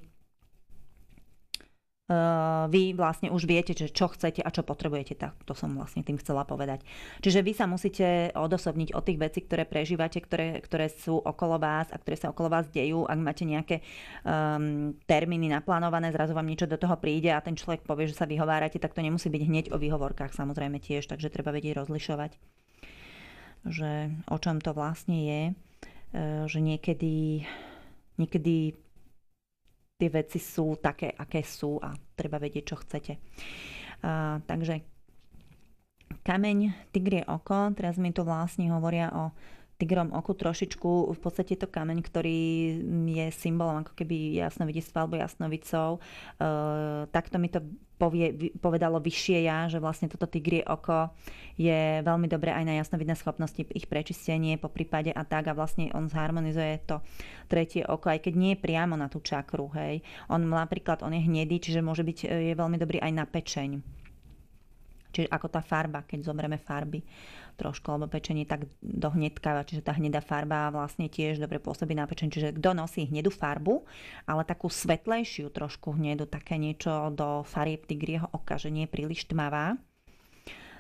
vlastne už viete, čo chcete a čo potrebujete. Tak to som vlastne tým chcela povedať. Čiže vy sa musíte odosobniť od tých vecí, ktoré prežívate, ktoré sú okolo vás a ktoré sa okolo vás dejú. Ak máte nejaké termíny naplánované, zrazu vám niečo do toho príde a ten človek povie, že sa vyhovárate, tak to nemusí byť hneď o výhovorkách, samozrejme tiež, takže treba vedieť rozlišovať, že o čom to vlastne je, že niekedy tie veci sú také, aké sú a treba vedieť, čo chcete. Takže kameň tigrie oko, teraz mi to vlastne hovoria o tigrom oku trošičku, v podstate je to kameň, ktorý je symbolom ako keby jasnovidectva alebo jasnovicov. Takto mi to povedalo vyššie ja, že vlastne toto tigrie oko je veľmi dobré aj na jasnovidné schopnosti, ich prečistenie po prípade a tak a vlastne on zharmonizuje to tretie oko, aj keď nie je priamo na tú čakru, hej. On je hnedý, čiže je veľmi dobrý aj na pečeň. Čiže ako tá farba, keď zoberieme farby trošku, alebo pečenie tak dohnedkáva, čiže tá hnedá farba vlastne tiež dobre pôsobí na pečenie. Čiže kto nosí hnedú farbu, ale takú svetlejšiu trošku hnedu, také niečo do farieb tigrieho oka, že nie je príliš tmavá,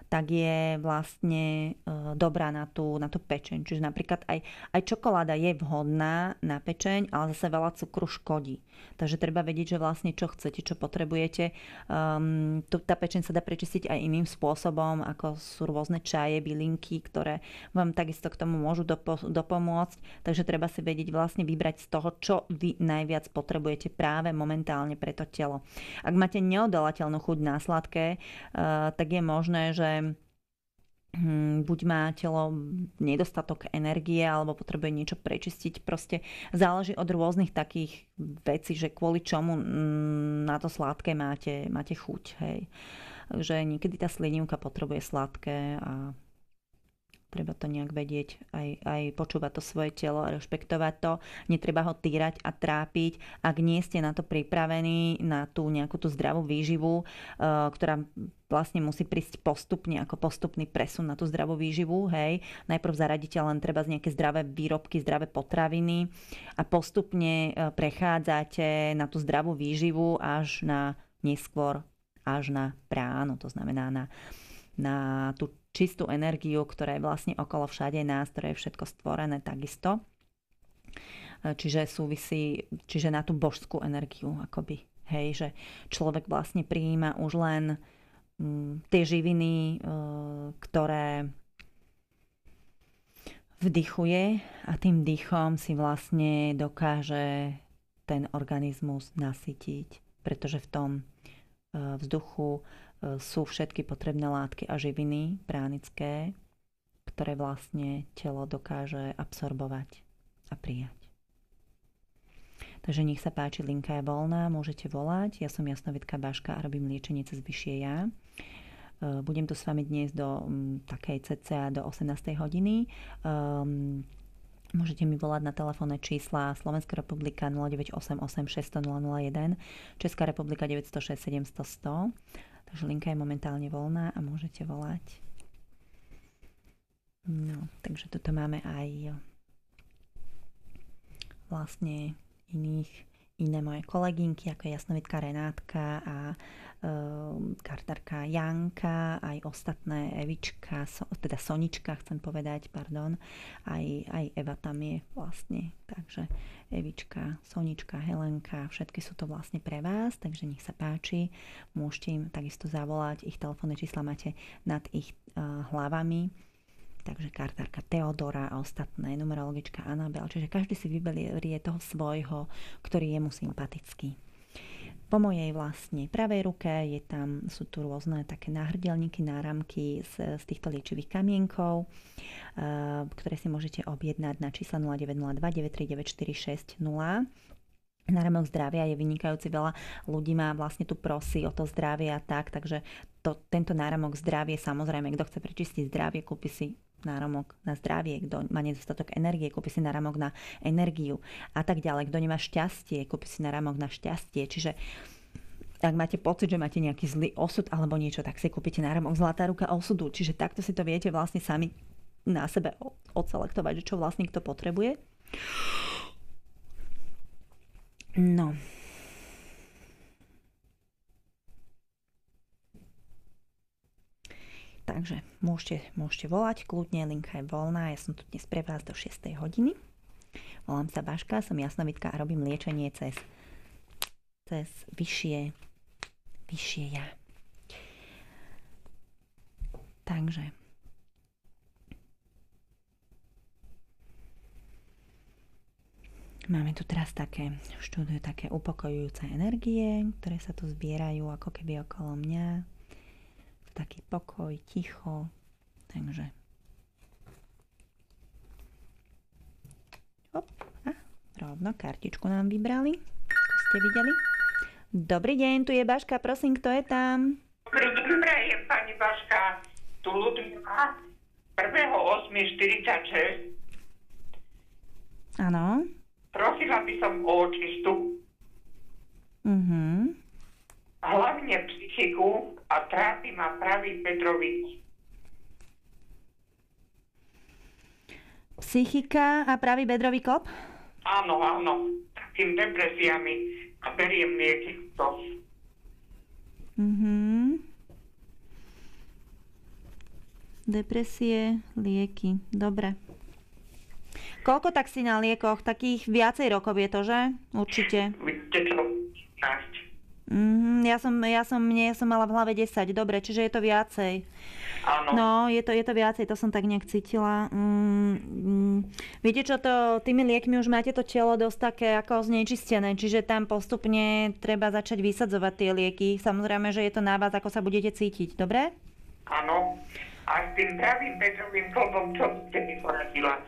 tak je vlastne dobrá na tú pečeň. Čiže napríklad aj čokoláda je vhodná na pečeň, ale zase veľa cukru škodí. Takže treba vedieť, že vlastne čo chcete, čo potrebujete. Tá pečeň sa dá prečistiť aj iným spôsobom, ako sú rôzne čaje, bylinky, ktoré vám takisto k tomu môžu dopomôcť. Takže treba si vedieť vlastne vybrať z toho, čo vy najviac potrebujete práve momentálne pre to telo. Ak máte neodolateľnú chuť na sladké, tak je možné, že buď má telo nedostatok energie alebo potrebuje niečo prečistiť. Proste záleží od rôznych takých vecí, že kvôli čomu na to sladké máte chuť. Hej. Takže niekedy tá slinivka potrebuje sladké a treba to nejak vedieť, aj počúvať to svoje telo a rešpektovať to. Netreba ho týrať a trápiť. Ak nie ste na to pripravení, na tú nejakú tú zdravú výživu, ktorá vlastne musí prísť postupne, ako postupný presun na tú zdravú výživu. Hej. Najprv zaradíte len treba z nejaké zdravé výrobky, zdravé potraviny a postupne prechádzate na tú zdravú výživu až na neskôr, až na pránu. To znamená na tú čistú energiu, ktorá je vlastne okolo všade nás, ktoré je všetko stvorené takisto. Čiže na tú božskú energiu, akoby. Hej, že človek vlastne prijíma už len tie živiny, ktoré vdychuje a tým dýchom si vlastne dokáže ten organizmus nasytiť, pretože v tom vzduchu sú všetky potrebné látky a živiny pránické, ktoré vlastne telo dokáže absorbovať a prijať. Takže nech sa páči, linka je voľná, môžete volať. Ja som jasnovidka Baška a robím liečenie cez vyššie ja. Budem tu s vami dnes do takej cca do 18. hodiny. Môžete mi volať na telefónne čísla Slovenská republika 0988 600 001, Česká republika 906 700 100. Takže linka je momentálne voľná a môžete volať. No, takže toto máme aj vlastne iné moje kolegynky, ako je jasnovidka Renátka a kartárka Janka, aj ostatné Evička, teda Sonička chcem povedať, pardon, aj Eva tam je vlastne, takže Evička, Sonička, Helenka, všetky sú to vlastne pre vás, takže nech sa páči, môžete im takisto zavolať, ich telefónne čísla máte nad ich hlavami, takže kartárka Teodora a ostatné, numerologička Anabel, čiže každý si vyberie toho svojho, ktorý je mu sympatický. Po mojej vlastne pravej ruke sú tu rôzne také náhrdelníky, náramky z týchto liečivých kamienkov, ktoré si môžete objednať na čísla 0902 939 460. Náramok zdravia je vynikajúci, veľa ľudí má vlastne tu prosí o to zdravie a tak, takže tento náramok zdravie, samozrejme, kto chce prečistiť zdravie, kúpi si náramok na zdravie, kto má nedostatok energie, kúpi si náramok na energiu a tak ďalej. Kto nemá šťastie, kúpi si náramok na šťastie. Čiže ak máte pocit, že máte nejaký zlý osud alebo niečo, tak si kúpite náramok Zlatá ruka osudu. Čiže takto si to viete vlastne sami na sebe odselektovať, že čo vlastne kto potrebuje. No. Takže môžete volať kľudne, linka je voľná, ja som tu dnes pre vás do 6. hodiny. Volám sa Baška, som jasnovidka a robím liečenie cez vyššie ja. Takže máme tu teraz také upokojujúce energie, ktoré sa tu zbierajú ako keby okolo mňa. Taký pokoj, ticho, takže rovno kartičku nám vybrali, ako ste videli. Dobrý deň, tu je Baška, prosím, kto je tam? Dobrý deň, prajem, pani Baška, tu Ludmila, 1.8.46. Áno. Prosila by som o očistu. Hlavne psychiku a trápi ma pravý bedrový. Psychika a pravý bedrový klop? Áno, takým depresiami a beriem lieky to. Depresie, lieky, dobre. Koľko tak si na liekoch? Takých viacej rokov je to, že? Určite. Vidíte čo? 15. Ja som mala v hlave 10, dobre, čiže je to viacej. Áno. No, je to viacej, to som tak nejak cítila. Viete čo, tými liekmi už máte to telo dosť také ako znečistené, čiže tam postupne treba začať vysadzovať tie lieky. Samozrejme, že je to na vás, ako sa budete cítiť, dobre? Áno. A s tým pravým bedrovým klopom, čo ste mi poradila?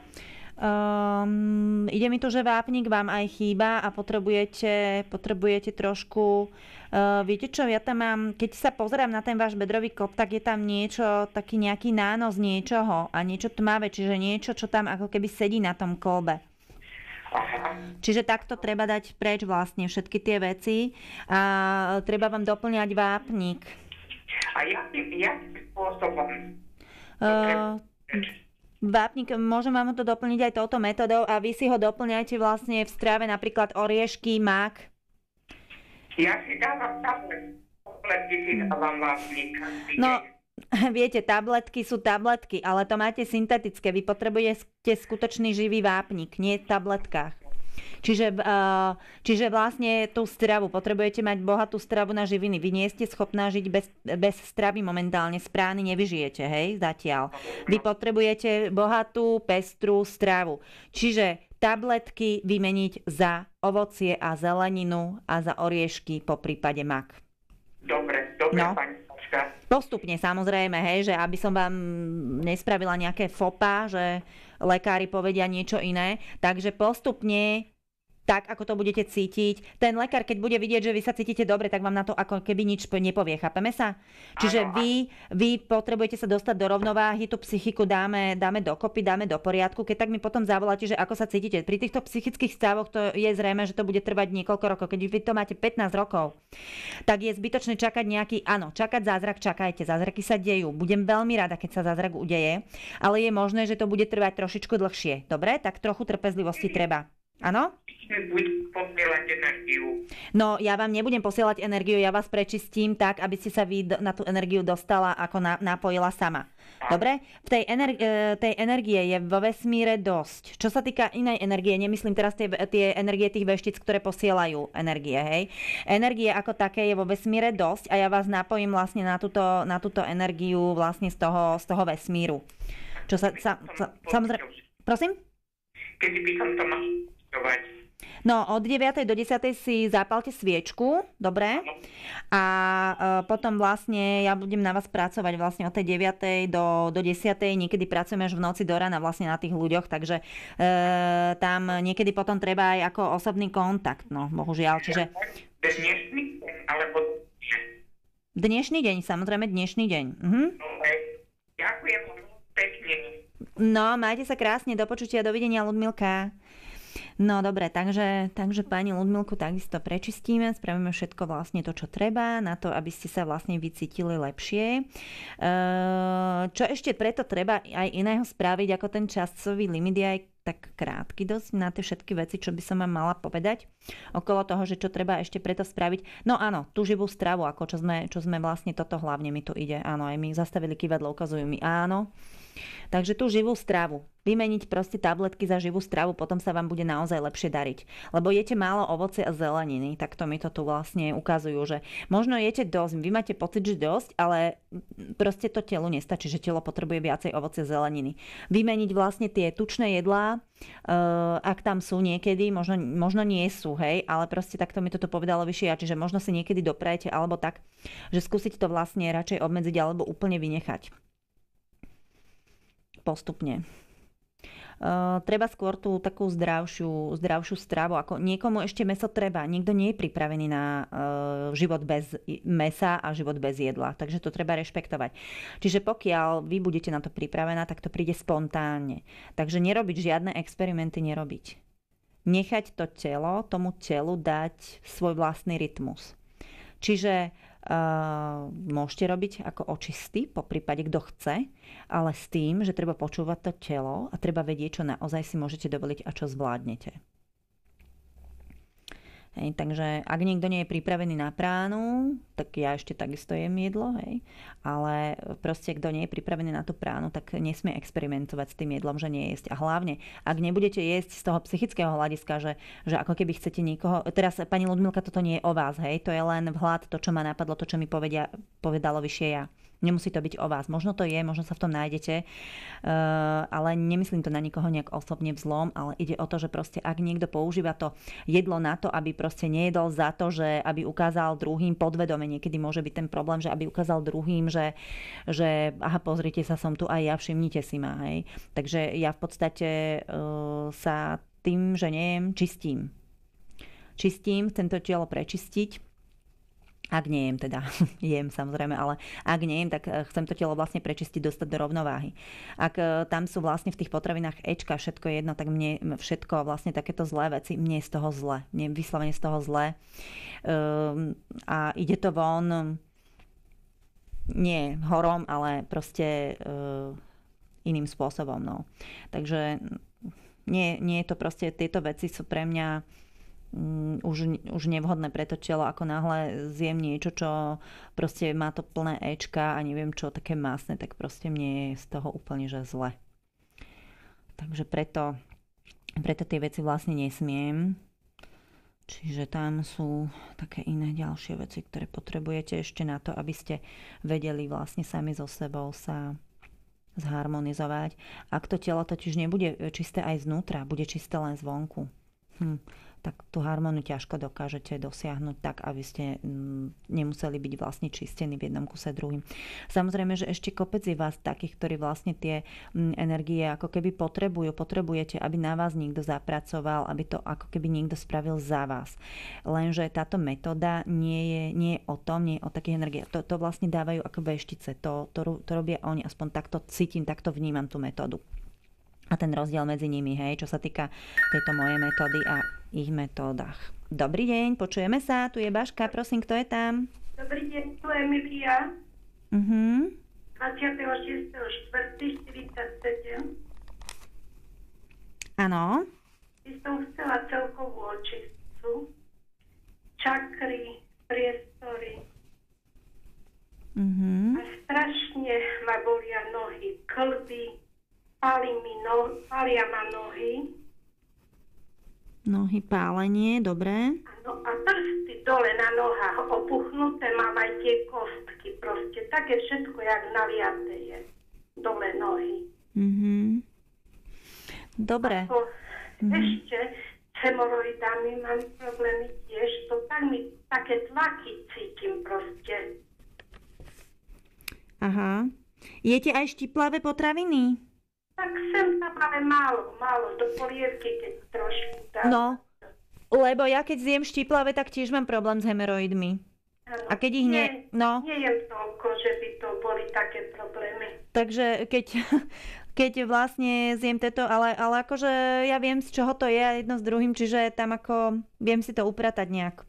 Ide mi tu, že vápnik vám aj chýba a potrebujete trošku, viete čo, ja tam mám, keď sa pozerám na ten váš bedrový klop, tak je tam niečo, taký nejaký nános niečoho a niečo tmavé, čiže niečo, čo tam ako keby sedí na tom kolbe. Čiže takto treba dať preč vlastne všetky tie veci a treba vám doplňať vápnik. A jakým spôsobom? Vápnik, môžem vám to doplniť aj touto metodou a vy si ho doplňajte vlastne v strave, napríklad oriešky, mak. Ja si dávam tabletky, si dávam vápnik. No, viete, tabletky sú tabletky, ale to máte syntetické. Vy potrebujete skutočný živý vápnik, nie v tabletkách. Čiže vlastne tú stravu, potrebujete mať bohatú stravu na živiny. Vy nie ste schopná žiť bez stravy momentálne, z prány nevyžijete, hej, zatiaľ. Vy potrebujete bohatú, pestrú stravu. Čiže tabletky vymeniť za ovocie a zeleninu a za oriešky, po prípade mak. Dobre, pani Pačka. Postupne samozrejme, hej, že aby som vám nespravila nejaké fopa, že lekári povedia niečo iné. Takže postupne tak, ako to budete cítiť. Ten lekár, keď bude vidieť, že vy sa cítite dobre, tak vám na to ako keby nič nepovie. Chápeme sa? Čiže vy potrebujete sa dostať do rovnováhy, tú psychiku dáme dokopy, dáme do poriadku. Keď tak mi potom zavoláte, že ako sa cítite. Pri týchto psychických stavoch to je zrejme, že to bude trvať niekoľko rokov. Keď vy to máte 15 rokov, tak je zbytočné čakať čakať zázrak, čakajte. Zázraky sa dejú. Budem veľmi rada, keď sa zázrak udeje, ale je možné, že to bude trvať trošičku dlhšie. Dobre? Tak trochu trpezlivosti treba. Áno? Posielať energiu. No, ja vám nebudem posielať energiu, ja vás prečistím tak, aby ste sa vy na tú energiu dostala, ako napojila sama. Dobre? V tej energie je vo vesmíre dosť. Čo sa týka inej energie, nemyslím teraz tie energie tých veštic, ktoré posielajú energie, hej. Energie ako také je vo vesmíre dosť a ja vás napojím vlastne na túto energiu vlastne z toho vesmíru. Čo sa samozrejme... Prosím? Kedy by som to mal sledovať? No, od 9. do 10. si zapálte sviečku, dobre? A potom vlastne ja budem na vás pracovať vlastne od tej 9. do 10. Niekedy pracujeme až v noci do rána vlastne na tých ľuďoch, takže tam niekedy potom treba aj ako osobný kontakt, no, bohužiaľ, čiže... Dnešný deň, alebo... Dnešný deň, samozrejme dnešný deň. Ďakujem pekne. No, majte sa krásne, do počutia, dovidenia, Ľudmilka. No dobre, takže pani Ľudmilku takisto prečistíme, spravíme všetko vlastne to, čo treba, na to, aby ste sa vlastne vycítili lepšie. Čo ešte preto treba aj iného spraviť, ako ten časový limit je aj tak krátky dosť na tie všetky veci, čo by som vám mala povedať okolo toho, že čo treba ešte preto spraviť. No áno, tú živú stravu, ako čo sme vlastne toto hlavne mi tu ide. Áno, aj mi zastavili kývadlo, ukazujú mi áno. Takže tú živú stravu. Vymeniť proste tabletky za živú stravu, potom sa vám bude naozaj lepšie dariť. Lebo jete málo ovocie a zeleniny, tak to mi to tu vlastne ukazujú, že možno jete dosť, vy máte pocit, že dosť, ale proste to telu nestačí, že telo potrebuje viacej ovocie a zeleniny. Vymeniť vlastne tie tučné jedlá, ak tam sú niekedy, možno nie sú, hej, ale proste takto mi toto povedalo vyššie, čiže možno si niekedy doprajete, alebo tak, že skúsiť to vlastne radšej obmedziť alebo úplne vynechať. Postupne. Treba skôr tú takú zdravšiu stravu. Ako niekomu ešte mäso treba. Niekto nie je pripravený na život bez mäsa a život bez jedla. Takže to treba rešpektovať. Čiže pokiaľ vy budete na to pripravená, tak to príde spontánne. Takže nerobiť žiadne experimenty, nerobiť. Nechať tomu telu dať svoj vlastný rytmus. Čiže môžete robiť ako očisty, po prípade kto chce, ale s tým, že treba počúvať to telo a treba vedieť, čo naozaj si môžete dovoliť a čo zvládnete. Hej, takže ak niekto nie je pripravený na pránu, tak ja ešte takisto jem jedlo, hej. Ale proste kto nie je pripravený na tú pránu, tak nesmie experimentovať s tým jedlom, že nie jesť. A hlavne, ak nebudete jesť z toho psychického hľadiska, že ako keby chcete niekoho... Teraz, pani Ľudmilka, toto nie je o vás, hej. To je len vhľad, to, čo ma napadlo, to, čo mi povedalo vyššie ja. Nemusí to byť o vás. Možno to je, možno sa v tom nájdete, ale nemyslím to na nikoho nejak osobne vzlom, ale ide o to, že proste ak niekto používa to jedlo na to, aby proste nejedol za to, že aby ukázal druhým podvedome, niekedy môže byť ten problém, že aby ukázal druhým, že aha, pozrite sa, som tu aj ja, všimnite si ma, hej. Takže ja v podstate sa tým, že nejem, čistím. Chcem to telo prečistiť. Ak nejem, teda jem samozrejme, ale ak nejem, tak chcem to telo vlastne prečistiť, dostať do rovnováhy. Ak tam sú vlastne v tých potravinách Ečka, všetko je jedno, tak mne všetko vlastne takéto zlé veci, mne je z toho zle. Mne je vyslovene z toho zle. A ide to von nie horom, ale proste iným spôsobom. No. Takže nie je to proste, tieto veci sú pre mňa už nevhodné pre to telo, ako náhle zjem niečo, čo proste má to plné Ečka a neviem čo, také másne, tak proste mne je z toho úplne že zle. Takže preto tie veci vlastne nesmiem. Čiže tam sú také iné ďalšie veci, ktoré potrebujete ešte na to, aby ste vedeli vlastne sami so sebou sa zharmonizovať. Ak to telo totiž nebude čisté aj znútra, bude čisté len zvonku. tak tú harmóniu ťažko dokážete dosiahnuť tak, aby ste nemuseli byť vlastne čistení v jednom kuse druhým. Samozrejme, že ešte kopec je vás takých, ktorí vlastne tie energie ako keby potrebujete, aby na vás niekto zapracoval, aby to ako keby niekto spravil za vás. Lenže táto metóda nie je o tom, nie je o takých energiách. To vlastne dávajú ako veštice. To robia oni, aspoň takto cítim, takto vnímam tú metódu. A ten rozdiel medzi nimi, hej, čo sa týka tejto mojej metódy a ich metódach. Dobrý deň, počujeme sa, tu je Baška, prosím, kto je tam? Dobrý deň, tu je Emilia. 26.4.47. Áno. By som chcela celkovú očistcu, čakry, priestory. A strašne ma bolia nohy, kĺby, pália ma nohy. Nohy, pálenie, dobre. Áno, a prsty dole na nohách, opuchnuté mám aj tie kostky, proste také všetko, jak naliaté je, dole nohy. Dobre. Ešte s hemoroidami mám problémy tiež, to tak mi také tlaky cítim proste. Aha. Jete aj štiplavé potraviny? Tak sem tam, ale málo, do polievky, keď trošku dám. No, lebo ja keď zjem štiplavé, tak tiež mám problém s hemeroidmi. Ano. A keď ich nejem toľko, že by to boli také problémy. Takže keď vlastne zjem toto, ale akože ja viem, z čoho to je jedno s druhým, čiže tam ako viem si to upratať nejak.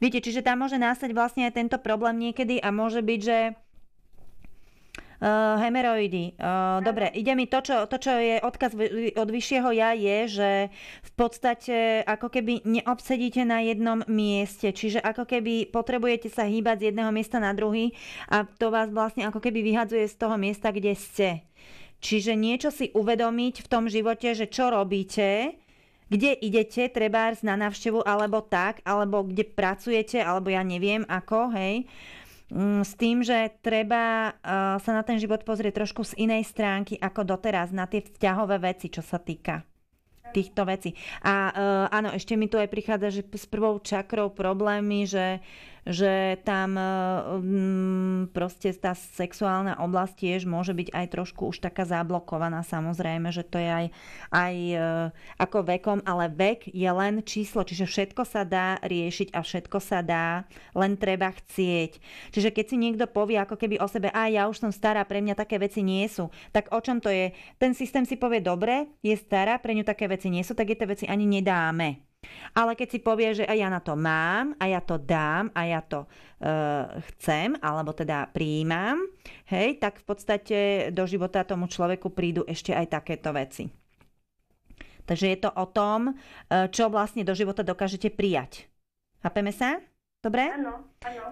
Viete, čiže tam môže nastať vlastne aj tento problém niekedy a môže byť, že hemeroidy. Dobre, ide mi to, čo je odkaz od vyššieho ja, je, že v podstate ako keby neobsedíte na jednom mieste, čiže ako keby potrebujete sa hýbať z jedného miesta na druhý a to vás vlastne ako keby vyhadzuje z toho miesta, kde ste. Čiže niečo si uvedomiť v tom živote, že čo robíte, kde idete, trebárs na návštevu alebo tak, alebo kde pracujete, alebo ja neviem ako, hej. S tým, že treba sa na ten život pozrieť trošku z inej stránky ako doteraz, na tie vzťahové veci, čo sa týka týchto vecí. A áno, ešte mi tu aj prichádza, že s prvou čakrou problémy, že tam proste tá sexuálna oblasť tiež môže byť aj trošku už taká zablokovaná. Samozrejme, že to je aj ako vekom, ale vek je len číslo, čiže všetko sa dá riešiť a všetko sa dá, len treba chcieť. Čiže keď si niekto povie ako keby o sebe, ja už som stará, pre mňa také veci nie sú, tak o čom to je? Ten systém si povie, dobre, je stará, pre ňu také veci nie sú, tak je tie veci ani nedáme. Ale keď si povie, že ja na to mám a ja to dám a ja to chcem, alebo teda prijímam, hej, tak v podstate do života tomu človeku prídu ešte aj takéto veci. Takže je to o tom, čo vlastne do života dokážete prijať. Chápeme sa? Dobre? Áno.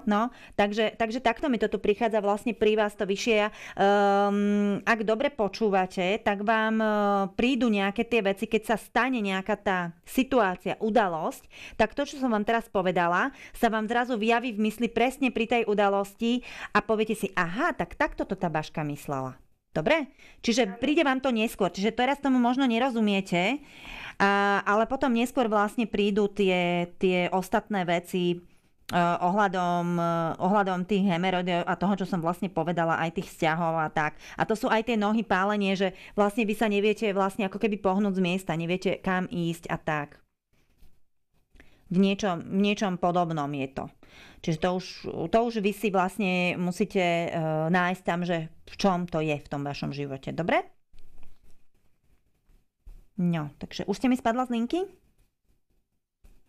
No, takže takto mi to tu prichádza vlastne pri vás to vyššie. Ak dobre počúvate, tak vám prídu nejaké tie veci, keď sa stane nejaká tá situácia, udalosť, tak to, čo som vám teraz povedala, sa vám zrazu vyjaví v mysli presne pri tej udalosti a poviete si, aha, tak takto to tá Baška myslela. Dobre? Čiže príde vám to neskôr. Čiže teraz tomu možno nerozumiete, ale potom neskôr vlastne prídu tie ostatné veci ohľadom tých hemeroidov a toho, čo som vlastne povedala, aj tých vzťahov a tak. A to sú aj tie nohy, pálenie, že vlastne vy sa neviete vlastne ako keby pohnúť z miesta, neviete kam ísť a tak. V niečom podobnom je to. Čiže to už vy si vlastne musíte nájsť tam, že v čom to je v tom vašom živote. Dobre? No, takže už ste mi spadla z linky?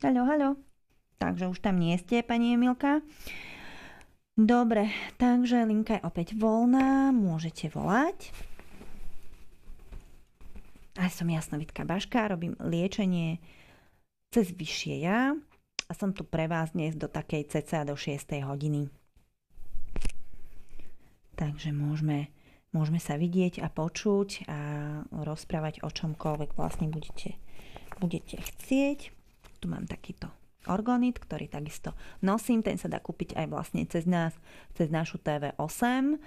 Haló. Takže už tam nie ste, pani Emilka. Dobre, takže linka je opäť voľná, môžete volať. A som Jasnovidka Baška, robím liečenie cez vyššie ja a som tu pre vás dnes do takej cca do 6. hodiny. Takže môžeme sa vidieť a počuť a rozprávať o čomkoľvek vlastne budete chcieť. Tu mám takýto orgonit, ktorý takisto nosím, ten sa dá kúpiť aj vlastne cez našu TV8.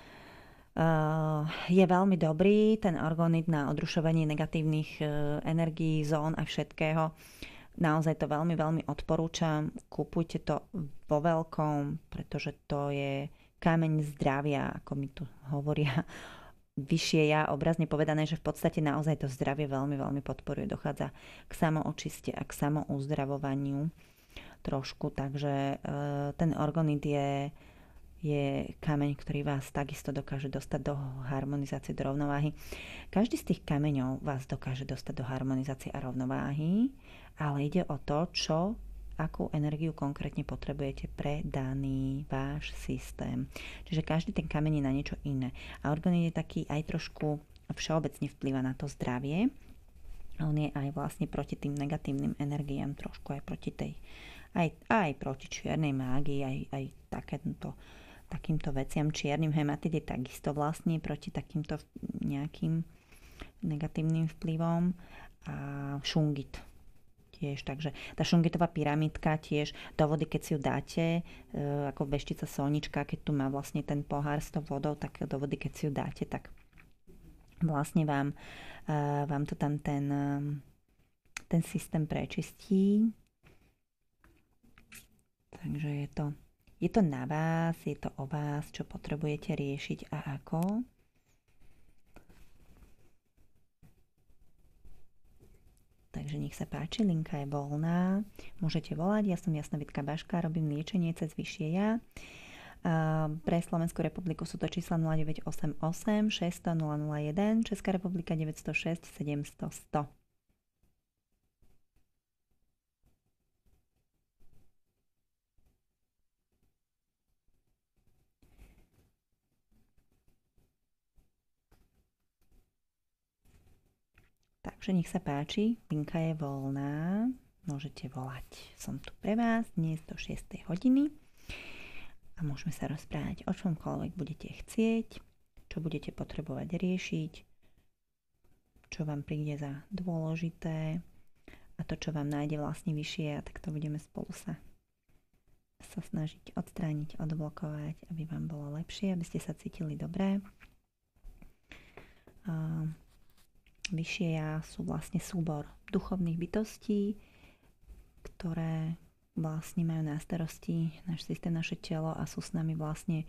Je veľmi dobrý ten orgonit na odrušovanie negatívnych energií, zón a všetkého. naozaj to veľmi, veľmi odporúčam. Kupujte to vo veľkom, pretože to je kameň zdravia, ako mi tu hovoria vyššie ja, obrazne povedané, že v podstate naozaj to zdravie veľmi, veľmi podporuje. Dochádza k samoočiste a k samouzdravovaniu trošku, takže ten orgonit je kameň, ktorý vás takisto dokáže dostať do harmonizácie, do rovnováhy. Každý z tých kameňov vás dokáže dostať do harmonizácie a rovnováhy, ale ide o to, akú energiu konkrétne potrebujete pre daný váš systém. Čiže každý ten kameň je na niečo iné. A orgonit je taký aj trošku všeobecne vplýva na to zdravie. On je aj vlastne proti tým negatívnym energiám, trošku aj proti tej, aj proti čiernej mágii, aj takýmto veciam. Čiernym hematit je takisto vlastne proti takýmto nejakým negatívnym vplyvom. A šungit tiež. Takže tá šungitová pyramidka tiež do vody, keď si ju dáte, ako veštica solnička, keď tu má vlastne ten pohár s tou vodou, tak do vody, keď si ju dáte, tak vlastne vám to tam ten systém prečistí. Takže je to na vás, je to o vás, čo potrebujete riešiť a ako. Takže nech sa páči, linka je voľná. Môžete volať, ja som Jasnovidka Baška, robím liečenie cez vyššie ja. Pre Slovenskú republiku sú to čísla 0988 600 001, Česká republika 906 700 100. Takže nech sa páči, linka je voľná, môžete volať. Som tu pre vás dnes do 6. hodiny a môžeme sa rozprávať o čomkoľvek budete chcieť, čo budete potrebovať riešiť, čo vám príde za dôležité a to, čo vám nájde vlastne vyššie, a tak to budeme spolu sa snažiť odstrániť, odblokovať, aby vám bolo lepšie, aby ste sa cítili dobre. Vyššie ja sú vlastne súbor duchovných bytostí, ktoré vlastne majú na starosti náš systém, naše telo a sú s nami vlastne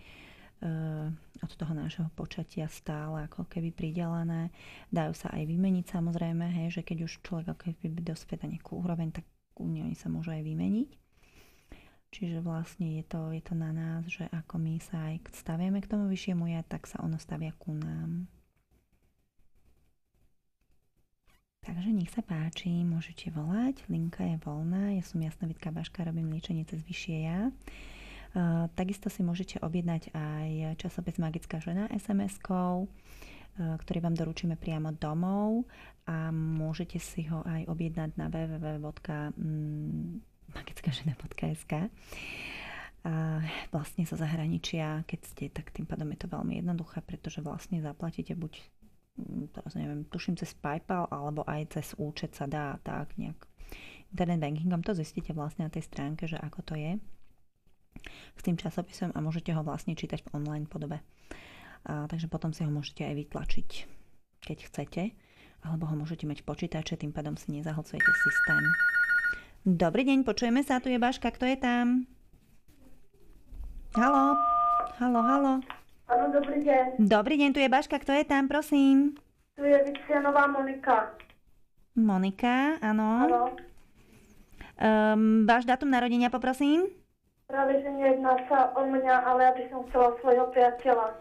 od toho nášho počatia stále ako keby pridelené. Dajú sa aj vymeniť samozrejme, že keď už človek ako keby dospieva nejakú úroveň, tak oni sa môžu aj vymeniť. Čiže vlastne je to na nás, že ako my sa aj staviame k tomu vyššiemu ja, tak sa ono stavia ku nám. Takže nech sa páči, môžete volať, linka je voľná, ja som Jasnovidka Baška, robím liečenie cez vyššie ja. Takisto si môžete objednať aj časopis Magická žena SMS-kou, ktorý vám doručíme priamo domov a môžete si ho aj objednať na www.magickažena.sk. Vlastne zo zahraničia, keď ste, tak tým pádom je to veľmi jednoduché, pretože vlastne zaplatíte buď teraz neviem, tuším cez PayPal alebo aj cez účet sa dá tak nejak internet bankingom, to zistíte vlastne na tej stránke, že ako to je s tým časopisom a môžete ho vlastne čítať v online podobe. Takže potom si ho môžete aj vytlačiť, keď chcete, alebo ho môžete mať v počítače, tým pádom si nezahlcujete systém. Dobrý deň, počujeme sa, tu je Baška, kto je tam? Haló? Haló? Áno, dobrý deň. Dobrý deň, tu je Baška, kto je tam, prosím? Tu je Vixianová Monika. Monika, áno. Áno. Váš dátum narodenia, poprosím? Práve, že nejedná sa o mňa, ale ja by som chcela svojho priateľa.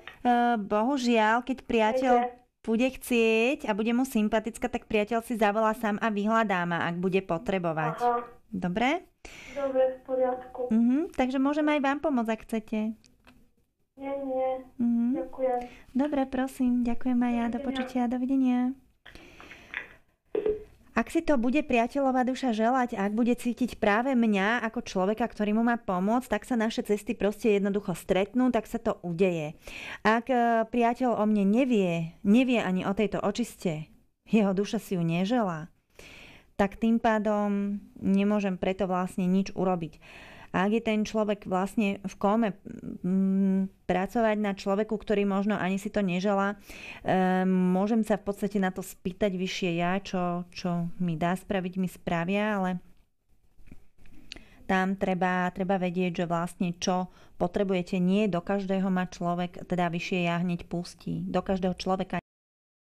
Bohužiaľ, keď priateľ bude chcieť a bude mu sympatická, tak priateľ si zavolá sám a vyhľadá ma, ak bude potrebovať. Aha. Dobre? Dobre, v poriadku. Takže môžem aj vám pomôcť, ak chcete. Nie. Ďakujem. Dobre, prosím. Ďakujem aj ja. Do počutia. Dovidenia. Ak si to bude priateľová duša želať, ak bude cítiť práve mňa ako človeka, ktorý mu má pomôcť, tak sa naše cesty proste jednoducho stretnú, tak sa to udeje. Ak priateľ o mne nevie ani o tejto očiste, jeho duša si ju neželá, tak tým pádom nemôžem preto vlastne nič urobiť. A ak je ten človek vlastne v kóme, pracovať na človeku, ktorý možno ani si to neželá, môžem sa v podstate na to spýtať vyššie ja, čo mi dá spraviť, mi spravia, ale tam treba vedieť, že vlastne čo potrebujete. Nie do každého má človek, teda vyššie ja hneď pustí. Do každého človeka